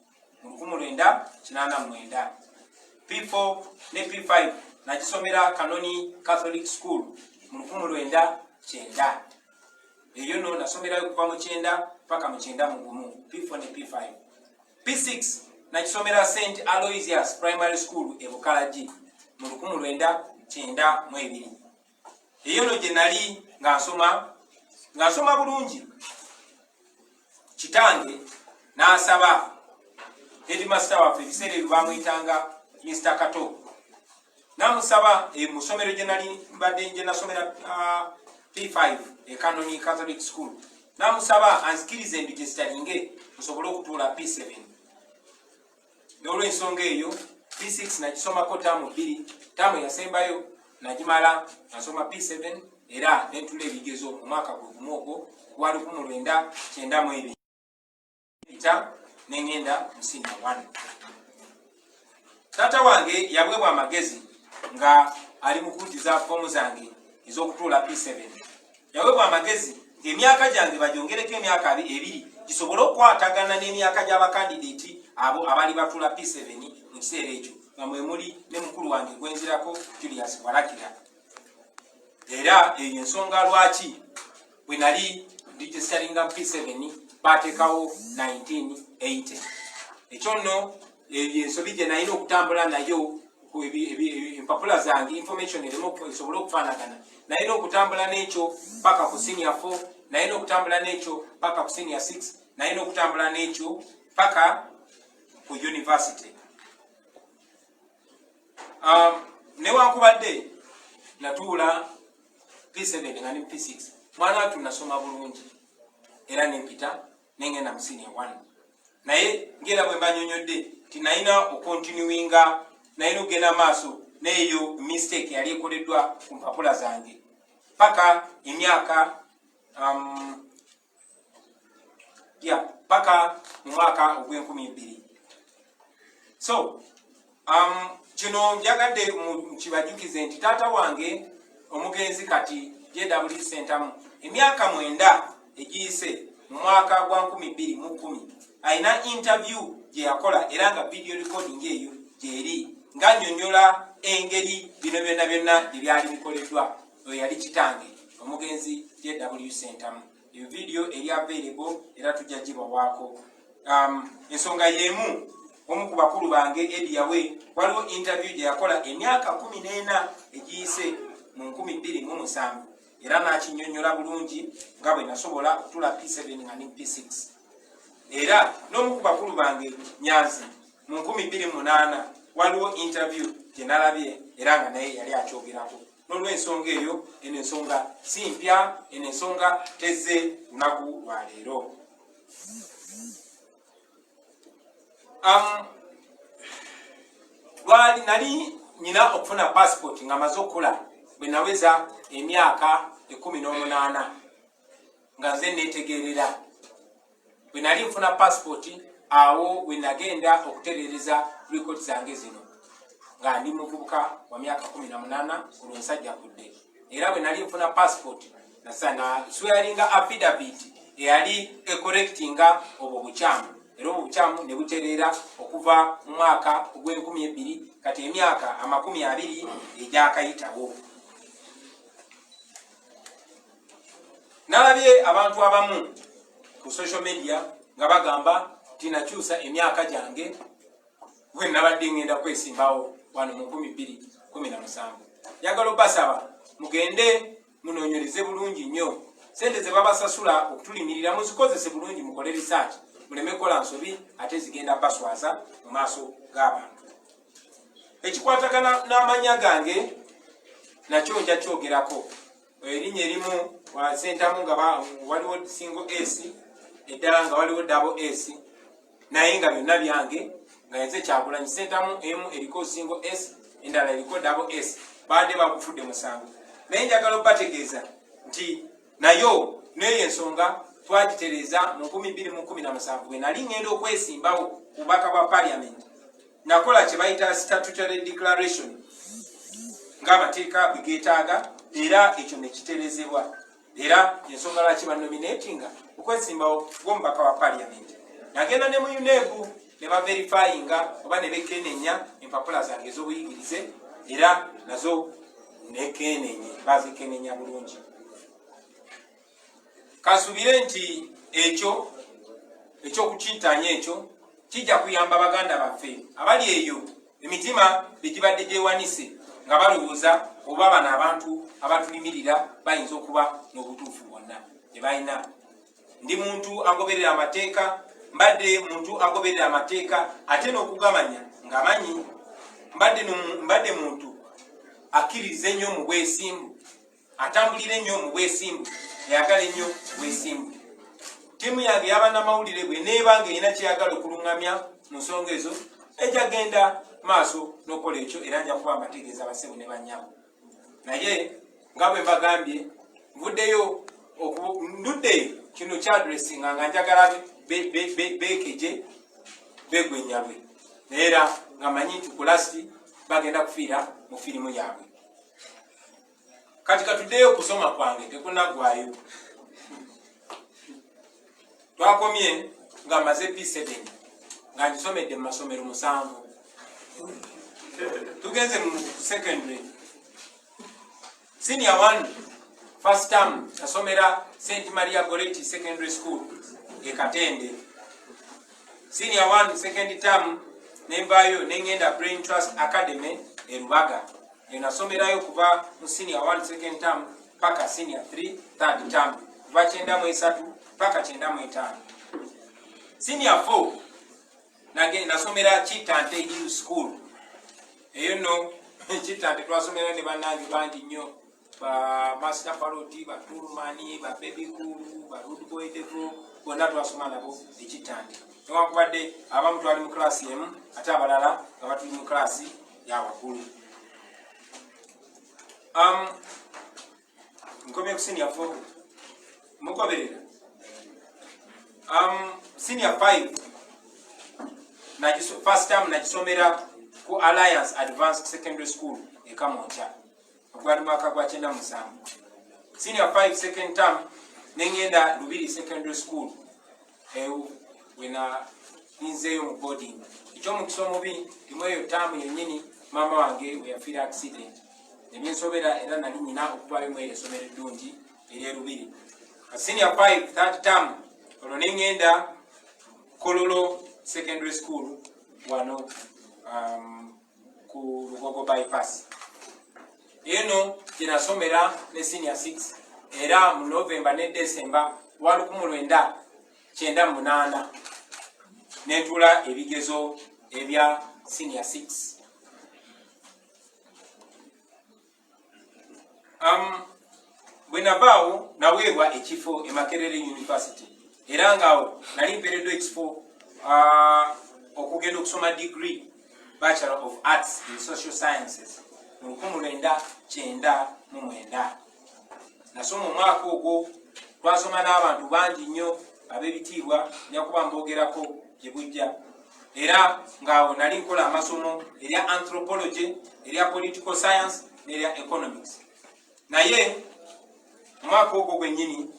mu 1989. P4 ne P5 nagisomera Kanoni Catholic School mu 1990. Eyo no nasomerayo kuva mu 9 paka mu 91. P4 ne P5. P6 nagisomera St. Aloysius Primary School e Bukalaji mu 1992. Eyo no gye nali nga nsoma bulungi. Kitange n'asaba headmaster waffe ebiseera ebyo bamuyitanga Mr. Kato. Namusaba mu ssomero gye nali mbadde gye nasomera P5 e Kanoni Catholic School. Namusaba anzikirize nti sitalinge nsobole okutuula P7. Olw'ensonga eyo P6 nagisomako taamu 2, taamu yasembayo nagimala nasoma P7 era nentula ebigezo mu mwaka gwe gumu ogwo gwa 1992 nengenda mu senior 1. Taata wange yabwebwa amagezi nga ali mu kujjuza foomu zange ez'okutuula P7. Yabwebwa amagezi ng'emyaka gyange bagyongereko emyaka 2 gisobole okukwatagana n'emyaka gy'abakandidate abo abali batuula P7 mu kiseera ekyo nga mwe muli ne mukulu wange gwenzirako Julius Walakira. Era eyo ensonga lwaki bwe nali ndigisalinga P7 bateekawo 1980. Ekyo nno ensobi gye nalina okutambula nayo empapula zange information esobole okufaanagana. Nalina okutambula n'ekyo paka ku senior 4, nalina okutambula n'ekyo paka ku senior 6, nalina okutambula n'ekyo paka ku university. Newankubadde natuula P7 nga ne P6 mwana watu nasoma bulungi era nempita nengenda mu senior 1. Naye ngera bwe mbanyonyodde tinalina okontinuinga, nalina okugenda maaso n'eyo mistake yali ekoleddwa ku mpapula zange paka emyaka paka mu mwaka ogw'2000. So kino njagadde kibajjukize nti taata wange omugenzi kati JW Centamu emyaka 9 egiyise mu mwaka gwa 2010 alina interview gye yakola era nga video recording eyo gyeri ng'annyonnyola engeri bino byonna byali bikoleddwa. Oyo yali kitange omugenzi JW Centamu. Iyo video eri available era tujja gibawaako. Ensonga yemu omu ku bakulu bange Ediawe waliwo interview gye yakola emyaka 14 egiyise mu 2007 era n'akinnyonnyola bulungi nga bwe nasobola okutula P7 nga ne P6. Era n'omu ku bakulu bange Nyanzi mu 2008 waliwo interview gye nalabye era nga naye yali akyogerako. N'olw'ensonga eyo eno ensonga si mpya, eno ensonga tezze lunaku lwa leero. Lwali nali nyina okufuna passport nga maze okula bwe naweza emyaka 18 nga nze netegerera. Bwe nali nfuna passport awo bwe nagenda okutereereza record zange zino nga ndi muvubuka wa myaka 18 olw'ensajja kudde. Era bwe nali nfuna passport nasana swearinga affidavit eyali ecorrectinga obwo bukyamu. Era obwo bukyamu ne butereera okuva mu mwaka ogw'2000 kati emyaka 20 egyakayitawo. Nalabye abantu abamu ku social media nga bagamba tinakyusa emyaka gyange bwe nabadde ngenda kwesimbawo wano mu 2017. Njagala obasaba mugende munoonyereze bulungi nnyo. Sente ze babasasula okutulimirira muzikozese bulungi, mukole research, muleme kola nsobi ate zigenda baswaza mu maaso g'abantu. Ekikwatagana n'amanya gange nakyo nja kyogerako. Erinnya erimu wa Centamu nga waliwo single S, eddala nga waliwo double S, naye nga byonna byange nga nze Kyagulanyi. Centamu emu eriko single S, endala eriko double S. baadde bakufudde musango. Naye njagala okubategeeza nti nayo neyo ensonga twagitereza mu 2017 bwe nali ngenda okwesimbawo ku bubaka bwa parliament. Nakola kye bayita statutory declaration ng'amateeka bwe geetaaga, era ekyo ne kiterezebwa. Era ensonga lwaki banominatinga okwesimbawo ng'omubaka wa parliament. Nagenda ne mu UNEB ne baverifyinga oba ne bekenenya empapula zange ez'obuyigirize, era nazo nekenenye, bazikenenya bulungi. Kasubire nti ekyo ekyokukintaanya ekyo kijja kuyamba baganda baffe abali eyo emitima begibadde gyewanise nga balowooza oba bano abantu abatulimirira bayinza okuba n'obutuufu bwonna tebalina. Ndi muntu agoberera amateeka, mbadde muntu agoberera amateeka ate n'okugamanya ng'amanyi. Mbadde muntu akkiririza ennyo mu bwesimbu, atambulira ennyo mu bwesimbu, ayagala ennyo bwesimbu. Ttiimu yange y'abannamawulire bwe neeba ng'erina kyeyagala okuluŋŋamya mu nsonga ezo, ejja genda maaso n'okola ekyo, era nja kuba mbategeeza abasebo ne bannyabo. Naye nga bwe mbagambye, nduddeyo kino kyadressinga nga njagala beekeje begwenyalwe, era nga manyi nti ku lasti bagenda kufiira mu firimu yaabwe. Kati katuddeyo okusoma kwange tekunaggwayo. Twakomye nga maze P7 nga ngisomedde mu masomero 7. Tugenze mu secondary. Senior 1 first term nasomera St. Maria Goretti Secondary School e Katende. Senior 1 second term nembayo nengenda Brain Trust Academy e Rubaga. Nasomerayo kuva mu senior 1 second term paka senior 3 third term. Kuva 9 paka 9. Senior 4 nasomera Chitante Hill School. Eyo no Chitante twasomera ne bannange bangi nnyo, ba Master Paroti, ba Turumani, ba Baby Kulu, ba Rude Boy Devo, bonna twasoma nabo e Chitante. Newankubadde abamu twali mu klasi emu ate abalala nga batuli mu klasi ya waggulu. Nkomye ku senior 4 mugoberera. Senior 5 first term nagisomera ku Alliance Advanced Secondary School e Kamoncha ogwali mwaka gwa 97. Senior 5 second term nengenda Lubiri Secondary School wena ninzeyo mu boarding. Ekyo mu kisomo bi imweyo term yennyini mama wange we yafiira accident. Nebyensobera era nali nyina okubayo mu esomero eddungi eri Lubiri. Senior 5 third term olwo nengenda Kololo Secondary School wano ku Lugogo bypass. Eno jenasomera ne senior 6 era mu November ne December wa 1998 netula ebigezo ebya senior 6. Bwenavaawo naweebwa ekifo e Makerere University era ngaawo nali mpeereddwa ekifo okugenda okusoma degree Bachelor of Arts in Social Sciences mu 1999. Nasoma omwaka ogwo, twasoma n'abantu bangi nnyo ab'ebitiibwa nyakuba mbogerako gye bujja, era ngaawo nali nkola amasomo erya anthropology, erya political science n'erya economics. Naye omwaka ogwo gwennyini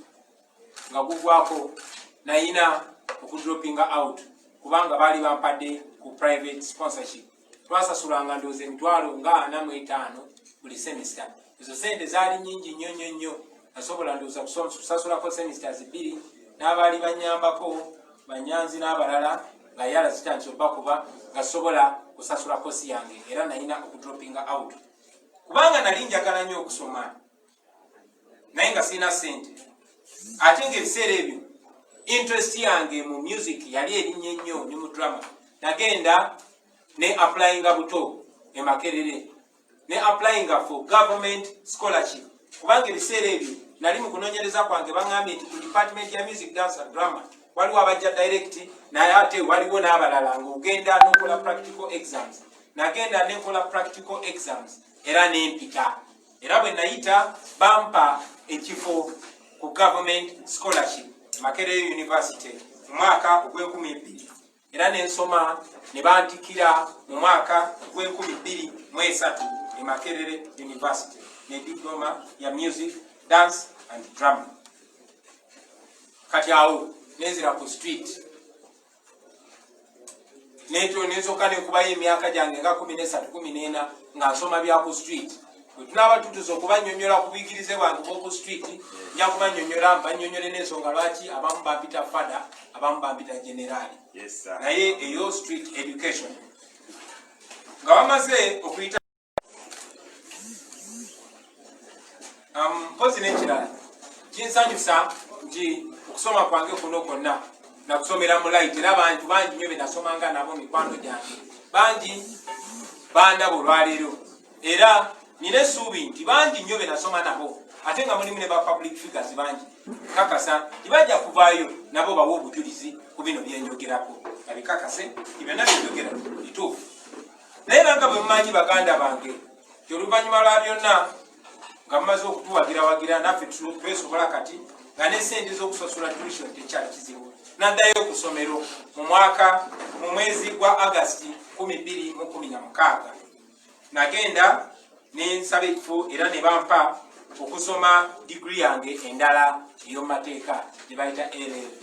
nga gugwako nayina okudropinga out kubanga baali bampadde ku private sponsorship. Twasasulanga ndoozi emitwalo nga 45 buli semester. Ezo sente zaali nnyingi nnyo, nasobola ndooza kusasulako semesters 2 n'abaali bannyambako banyanzi n'abalala nga yala zitandise okubakuba nga sobola kusasula kosi yange, era nayina okudropinga out kubanga nali njagala nnyo okusoma naye nga sirina sente. Ate ng'ebiseera ebyo interest yange mu music yali erinnya ennyo ne mu drama. Nagenda ne applyinga buto e Makerere, ne applyinga for government scholarship kubanga ebiseera ebyo nali mu kunoonyereza kwange baŋŋambye nti ku department ya music dance and drama waliwo abajja direct naye ate waliwo n'abalala ng'ogenda n'okola practical exams. nagenda nekola practical exams era nempita, era bwe nayita bampa ekifo ku government scholarship Makerere University mu mwaka ogw'2002 era nensoma ne bantikira mu mwaka ogw'2023 e Makerere University ne diploma ya music, dance and drama. Kati awo nenzira ku street neto nensoka nekubayo emyaka gyange nga 13-14 nga nsoma bya ku street. Bwe tunaba tutuza okubanyonyola ku buyigirize bwange bw'oku street nja kubanyonyola mbanyonyole n'ensonga lwaki abamu bampita fada abamu bampita generali. Yes, sir. Naye eyo street education nga bamaze okuyita mpozi n'ekirala kinsanyusa nti okusoma kwange kuno kwonna nakusomera mu light era abantu bangi nnyo be nasomanga nabo mikwano gyange bangi bandaba olwaleero era nina essuubi nti bangi nnyo be nasoma nabo ate nga mulimu ne ba public figures bangi kakasa tibajja kuvaayo nabo bawe obujulizi ku bino byenjogerako babikakase ibyonna byenjogera bituufu. Naye nanga bwe mumanyi baganda bange ti oluvannyuma lwa byonna nga mumaze okutuwagira naffe twesobola kati nga n'essente z'okusasula tuition tekyali kizibu. Naddayo ku ssomero mu mwezi gwa August 2016 nagenda nensaba ekifo era ne bampa okusoma degree yange endala ey'omumateeka gye bayita LLB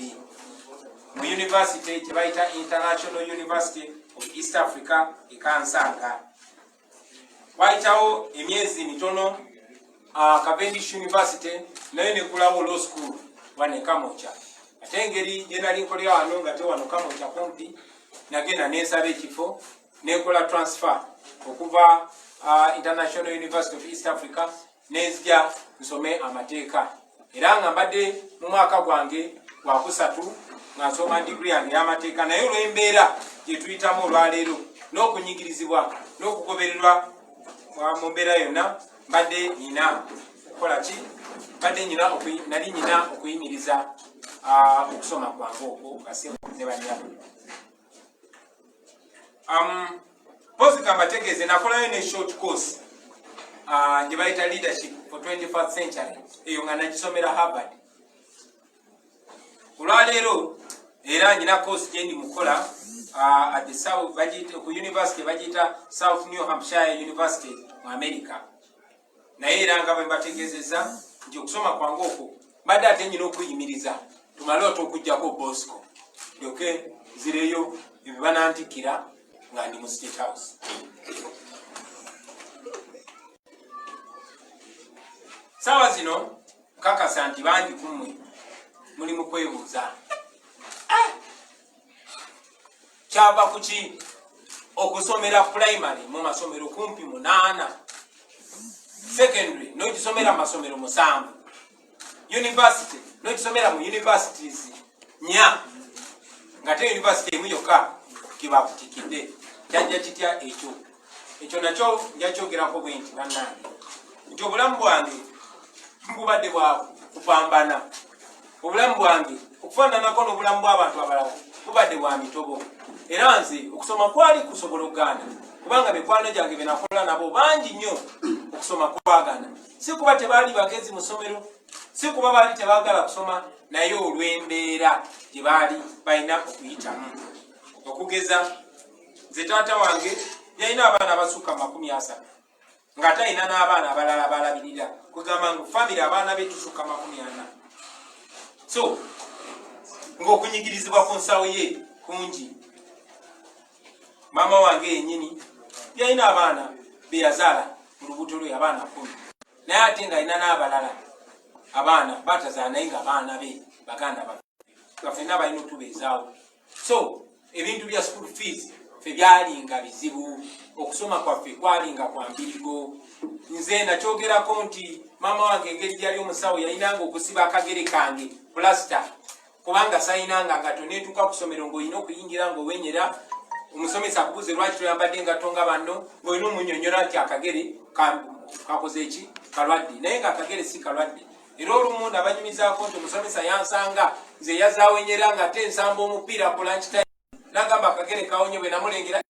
mu university gye bayita International University of East Africa e Kansanga. Wayitawo emyezi mitono Cavendish University nayo nekulawo law school wane Kamocha. Ate engeri gye nali nkolera wano nga te wano Kamocha kumpi nagenda nensaba ekifo nekola transfer okuva International University of East Africa nezija nsome amateeka era nga mbadde mu mwaka gwange gwa kusatu nga nsoma degree yange y'amateeka naye olw'embeera gye tuyitamu olwaleero n'okunyigirizibwa n'okugobererwa mu mbeera yonna mbadde nina okukola ki nali nina okuyimiriza okusoma kwange okwo kasimu ne banyabo. Pozi kambategeeze nakolayo ne short course gye bayita leadership for 21st century eyo nga nagisomera Harvard. Olwaleero era nyina course gye ndi mukola at the South ku university bagiyita South New Hampshire University mu America. Naye era nga bwe mbategeezezza nti okusoma kwange okwo mbadde ate nyina okuyimiriza tumale okujjako Bosco ndyoke zireyo ebyo banantikira nga ndi mu State House. Sawa zino kakasa nti bangi kumwe muli mu kwebuuza kyava kuki okusomera primary mu masomero kumpi 8, secondary n'okisomera mu masomero 7, university n'okisomera mu universities 4 nga te university emu yokka kibakutikidde. Kyajja kitya ekyo nakyo njakyogerako bwe nti bannange nti obulamu bwange mbubadde bwa kupambana, obulamu bwange okufaananako n'obulamu bw'abantu abalala bubadde bwa mitobo era nze okusoma kwali kusobola okuganda kubanga mikwano gyange be nakola nabo bangi nnyo okusoma kwagana. Si kuba tebaali bagezi mu ssomero, si kuba baali tebaagala kusoma, naye olw'embeera gye baali balina okuyitamu. Okugeza nze taata wange yalina abaana abasukka 30 nga talina n'abaana abalala balabirira kugamba ngu famire abaana be tusukka 40. So ng'okunyigirizibwa ku nsawo ye kungi. Mama wange yennyini yalina abaana be yazaala mu lubuto lwe abaana 10 naye ate nga alina n'abalala abaana batazaala naye nga abaana be baganda bafenna balina otubeezaawo. So ebintu bya school fees fe byalinga bizibu, okusoma kwaffe kwalinga kwa mbirigo. Nze nakyogerako nti mama wange engeri gyali omusawo yalinanga okusiba akagere kange plasta kubanga sayinanga ngato netuuka ku ssomero ng'olina okuyingira ng'owenyera omusomesa akubuze lwaki toyambadde engatto nga banno ng'olina omunnyonnyola nti akagere kakoze eki kalwadde naye ng'akagere si kalwadde. Era olumu nabanyumizaako nti omusomesa yansanga nze yazaawenyera nga te nsamba omupiira ku lunch time n'agamba akagere kawonye bwe namulengera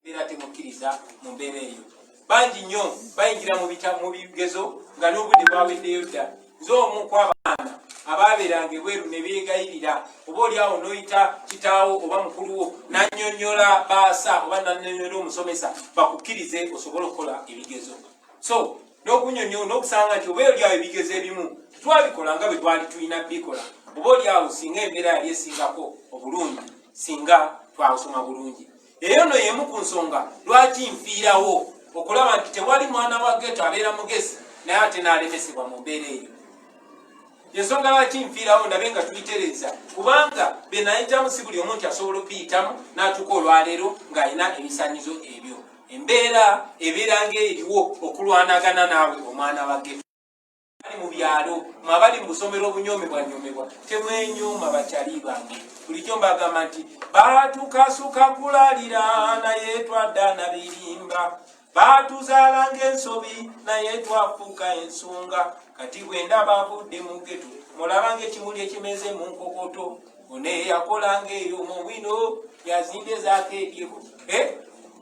era temukkiriza mu mbeera eyo. Bangi nnyo bayingira mu bigezo nga n'obudde bwaweddeyo dda. Nze omu ku abaana abaabeeranga ebweru ne beegayirira oba oliawo n'oyita kitaawo oba mukuluwo n'annyonnyola baasa oba n'annyonnyola omusomesa bakukkirize osobole okukola ebigezo. So n'okunnyonnyola n'okusanga nti oba oliawo ebigezo ebimu tetwabikola nga bwe twali tulina bikola, oba oliawo singa embeera yali esingako obulungi singa twasoma bulungi. Eyo no y'emu ku nsonga lwaki nfiirawo okulaba nti tewali mwana wa geto abeera mugezi naye ate n'alemesebwa mu mbeera eyo. Yensonga lwaki nfiirawo ndabe nga tuyitereeza, kubanga be nayitamu si buli omu nti asobola okuyitamu n'atuuka olwaleero ng'alina ebisaanyizo ebyo. Embeera ebeeranga eriwo okulwanagana naawe omwana wa geto. Ali mu byalo mwabali mu busomero obunyoomebwa temwenyuuma bakyali bange. Bulijjo mbagamba nti baatukasuka kulalira naye twadda na birimba, baatuzaalanga ensobi naye twafuuka ensonga. Kati bwe ndaba avudde mu geto mulabanga ekimuli ekimeze mu nkokoto, one yakolanga eyo mu bwino yazindezaako ebyeku.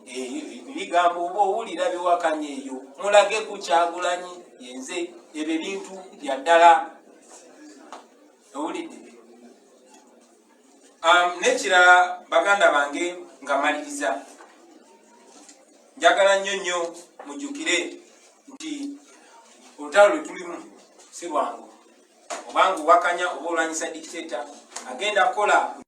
Ebigambo oba owulira biwakanya eyo mulage ku Kyagulanyi yenze ebyo bintu bya ddala. Owulidde? Nekirala baganda bange nga maliriza, njagala nnyo mujjukire nti olutalo lwe tulimu si lwangu. Obanga wakanya oba olwanyisa dictator agenda kukola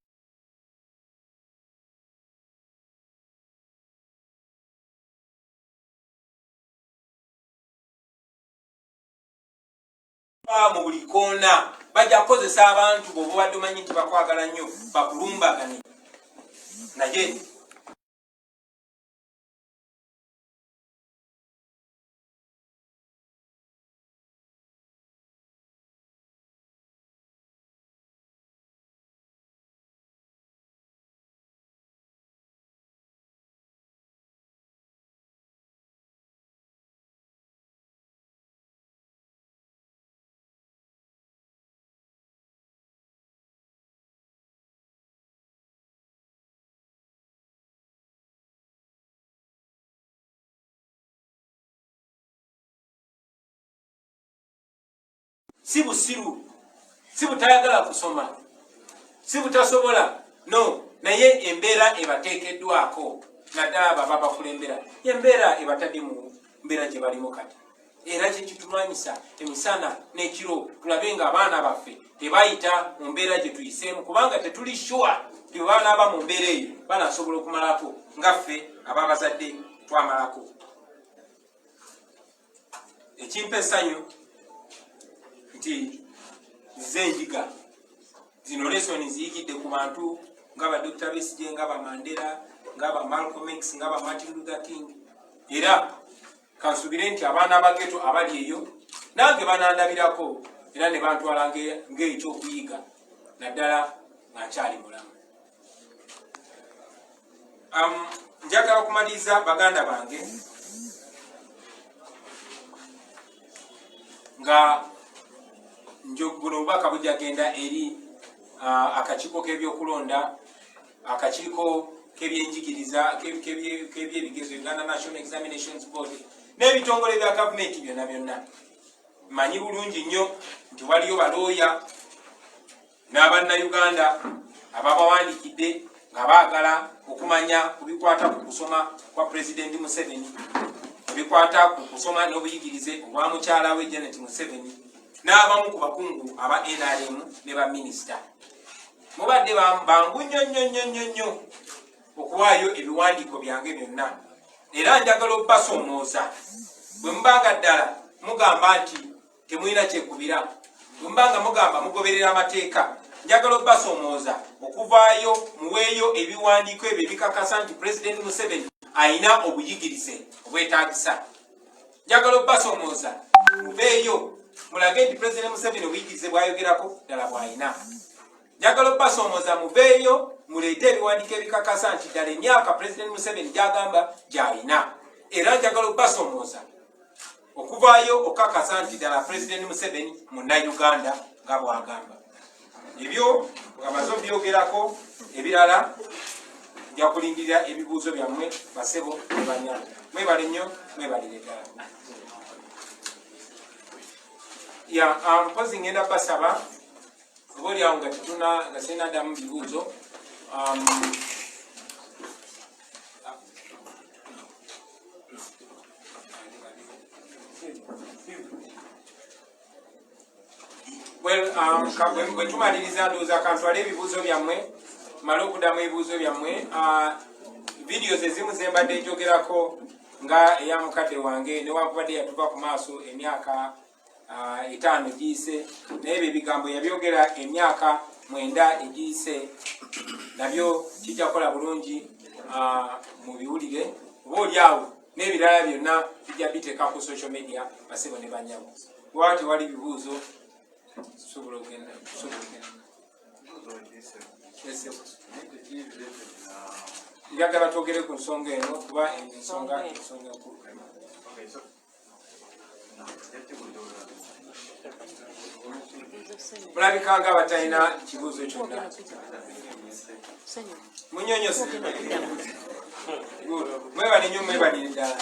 mu buli koona, bajja kukozesa abantu bw'oba obadde omanyi nti bakwagala nnyo bakulumbagane naye si busiru, si butayagala kusoma, si butasobola, no, naye embeera ebateekeddwako naddala baba bakulembera, embeera ebatadde mu mbeera gye balimu kati. Era kye kitulwanyisa emisana n'ekiro tulabe nga abaana baffe tebayita mu mbeera gye tuyiseemu, kubanga tetuli sure nti banaaba mu mbeera eyo banasobola okumalako nga ffe ababazadde twamalako. Ekimpa essanyu nti nze njiga zino lesoni ziyigidde ku bantu nga ba Dr. Besigye, nga ba Mandela, nga ba Malcolm X, nga ba Martin Luther King. Era kansubire nti abaana ba geto abali eyo nange banandabirako era ne bantwala ng'ekyokuyiga naddala nga nkyali mulamu. Njagala okumaliriza baganda bange nga buno obubaka bujja genda eri akakiiko k'ebyokulonda, akakiiko k'ebyenjigiriza k'ebyebigezo, Uganda National Examinations Board, n'ebitongole bya gavumenti byonna byonna. Manyi bulungi nnyo nti waliyo balooya n'abannayuganda ababawandiikidde nga baagala okumanya ku bikwata ku kusoma kwa Pulezidenti Museveni, ebikwata ku kusoma n'obuyigirize obwa mukyala we Janet Museveni, n'abamu ku bakungu aba NRM ne ba minisita. Mubadde bangu nnyo okuwaayo ebiwandiiko byange byonna, era njagala okubasoomooza. Bwe mubanga ddala mugamba nti temulina kyekubira, bwe mubanga mugamba mugoberera amateeka, njagala okubasoomooza okuvaayo muweeyo ebiwandiiko ebyo ebikakasa nti Pulezidenti Museveni ayina obuyigirize obwetaagisa. Njagala okubasoomooza muveeyo mulage nti Pulezidenti Museveni obuyigirize bwayogerako ddala bw'ayina. Njagala okubasoomooza muveeyo muleete ebiwandiiko ebikakasa nti ddala emyaka Pulezidenti Museveni gy'agamba gy'alina. Era njagala okubasoomooza okuvaayo okakasa nti ddala Pulezidenti Museveni munnayuganda nga bw'agamba. Ebyo nga bazo byogerako, ebirala yakulindira ebibuuzo byammwe basebo ne banyabo. Mwebale nnyo, mwebalire ddala. Mpozi ngenda basaba obaolyawo nga tetuna nga sinaddamu bibuuzo. Bwe tumaliriza ndowooza kantwale ebibuuzo byammwe male okuddamu ebibuuzo byammwe. Videos ezimu zembadde njogerako nga eya mukadde wange newankubadde yatuva ku maaso emyaka 5 egiyise, naye ebyo ebigambo yabyogera emyaka 9 egiyise, nabyo kijja kukola bulungi mu biwulire. Obaolyawo n'ebirala byonna bijja biteeka ku social media basebo ne banyabo. Bwaba tewali bibuuzo sobola okugenda. Njagala twogere ku nsonga eno kuba ensonga enkulu. Mulabika nga batalina kibuuzo kyonna. Munyonyose. Mwebale nnyo, mwebalire ddala.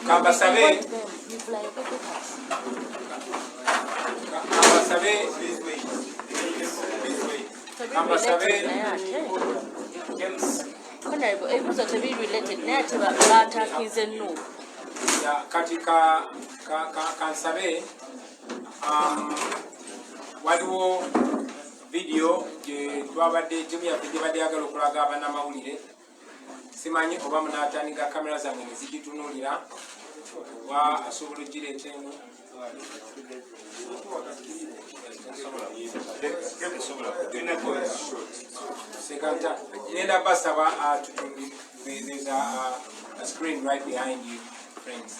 Kambasabe ebibuuzo tebirelated naye ate batakize Nuupu. Kati kansabe waliwo video gye twabadde timu yaffe gye badde yagala okulaga abannamawulire. Simanyi oba munaatandika kamera zange ne zigitunuulira oba asobola ogireeta eno. Sekanta nenda basaba there's a screen right behind you, friends.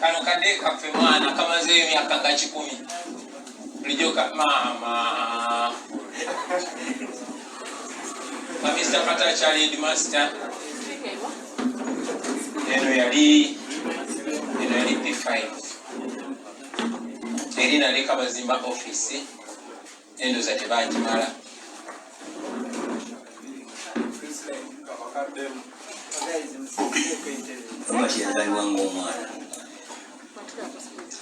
Kano kadde kaffe mwana kamazeeyo emyaka nga 10 bulijjo mama Mr. Katakyali headmaster. Eno yali P5 eri naleka bazimba office endoza tebagimala. Omati yazaliwanga omwana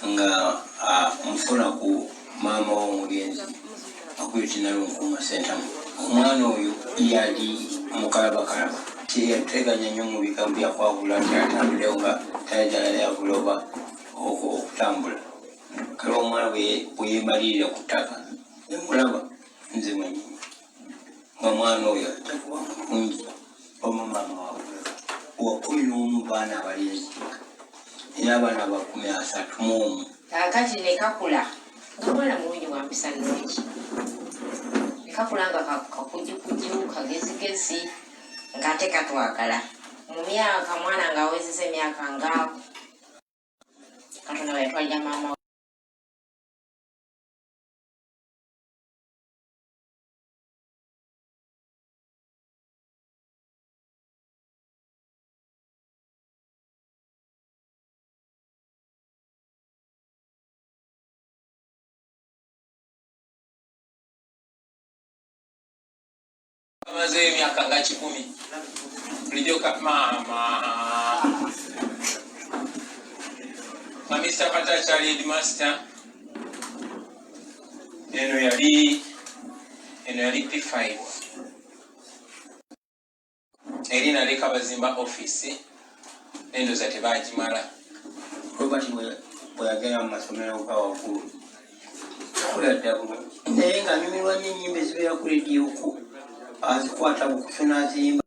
nga mufuna ku maama w'omugenzi akuyita Nalunkuuma Sentamu. Omwana oyo yali mukalabakalaba, teyateganya nnyo mu bigambo byakwabula nti atambulewo nga tayagala yabuloba okutambula. Kale omwana bwe yeemalirira ku ttaka nemulaba nze mwenyini nga omwana oyo atakuba mulungi omumama waabwe wa 11 baana abalenzi era abaana ba 31. Kakati ne kakula nga mwana mulungi wa mpisa nnungi, ne kakula nga kakujikuju kagezigezi ng'ate katwagala. Mu myaka mwana ng'awezezza emyaka nga Katonda bwe yatwalira maama amaze emyaka nga 10 bulijjo mama Mr. Katakyali headmaster eno yali P5 eri naleka bazimba office endoza tebagimala Robert bweyagenda mu masomero ga waggulu kuladda bulungi naye nga nyumirwa nnyo ennyimba ezibeera ku lediyo ku azikwata bukusu n'aziyimba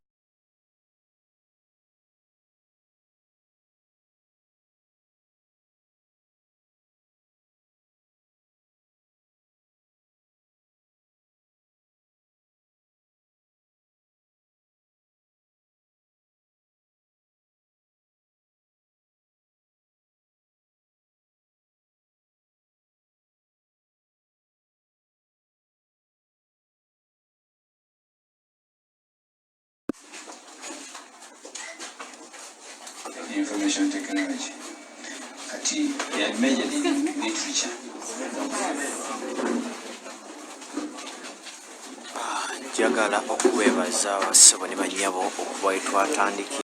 information technology kati ya majored in literature. Njagala okwebaza bassebo ne bannyabo okuba we twatandikira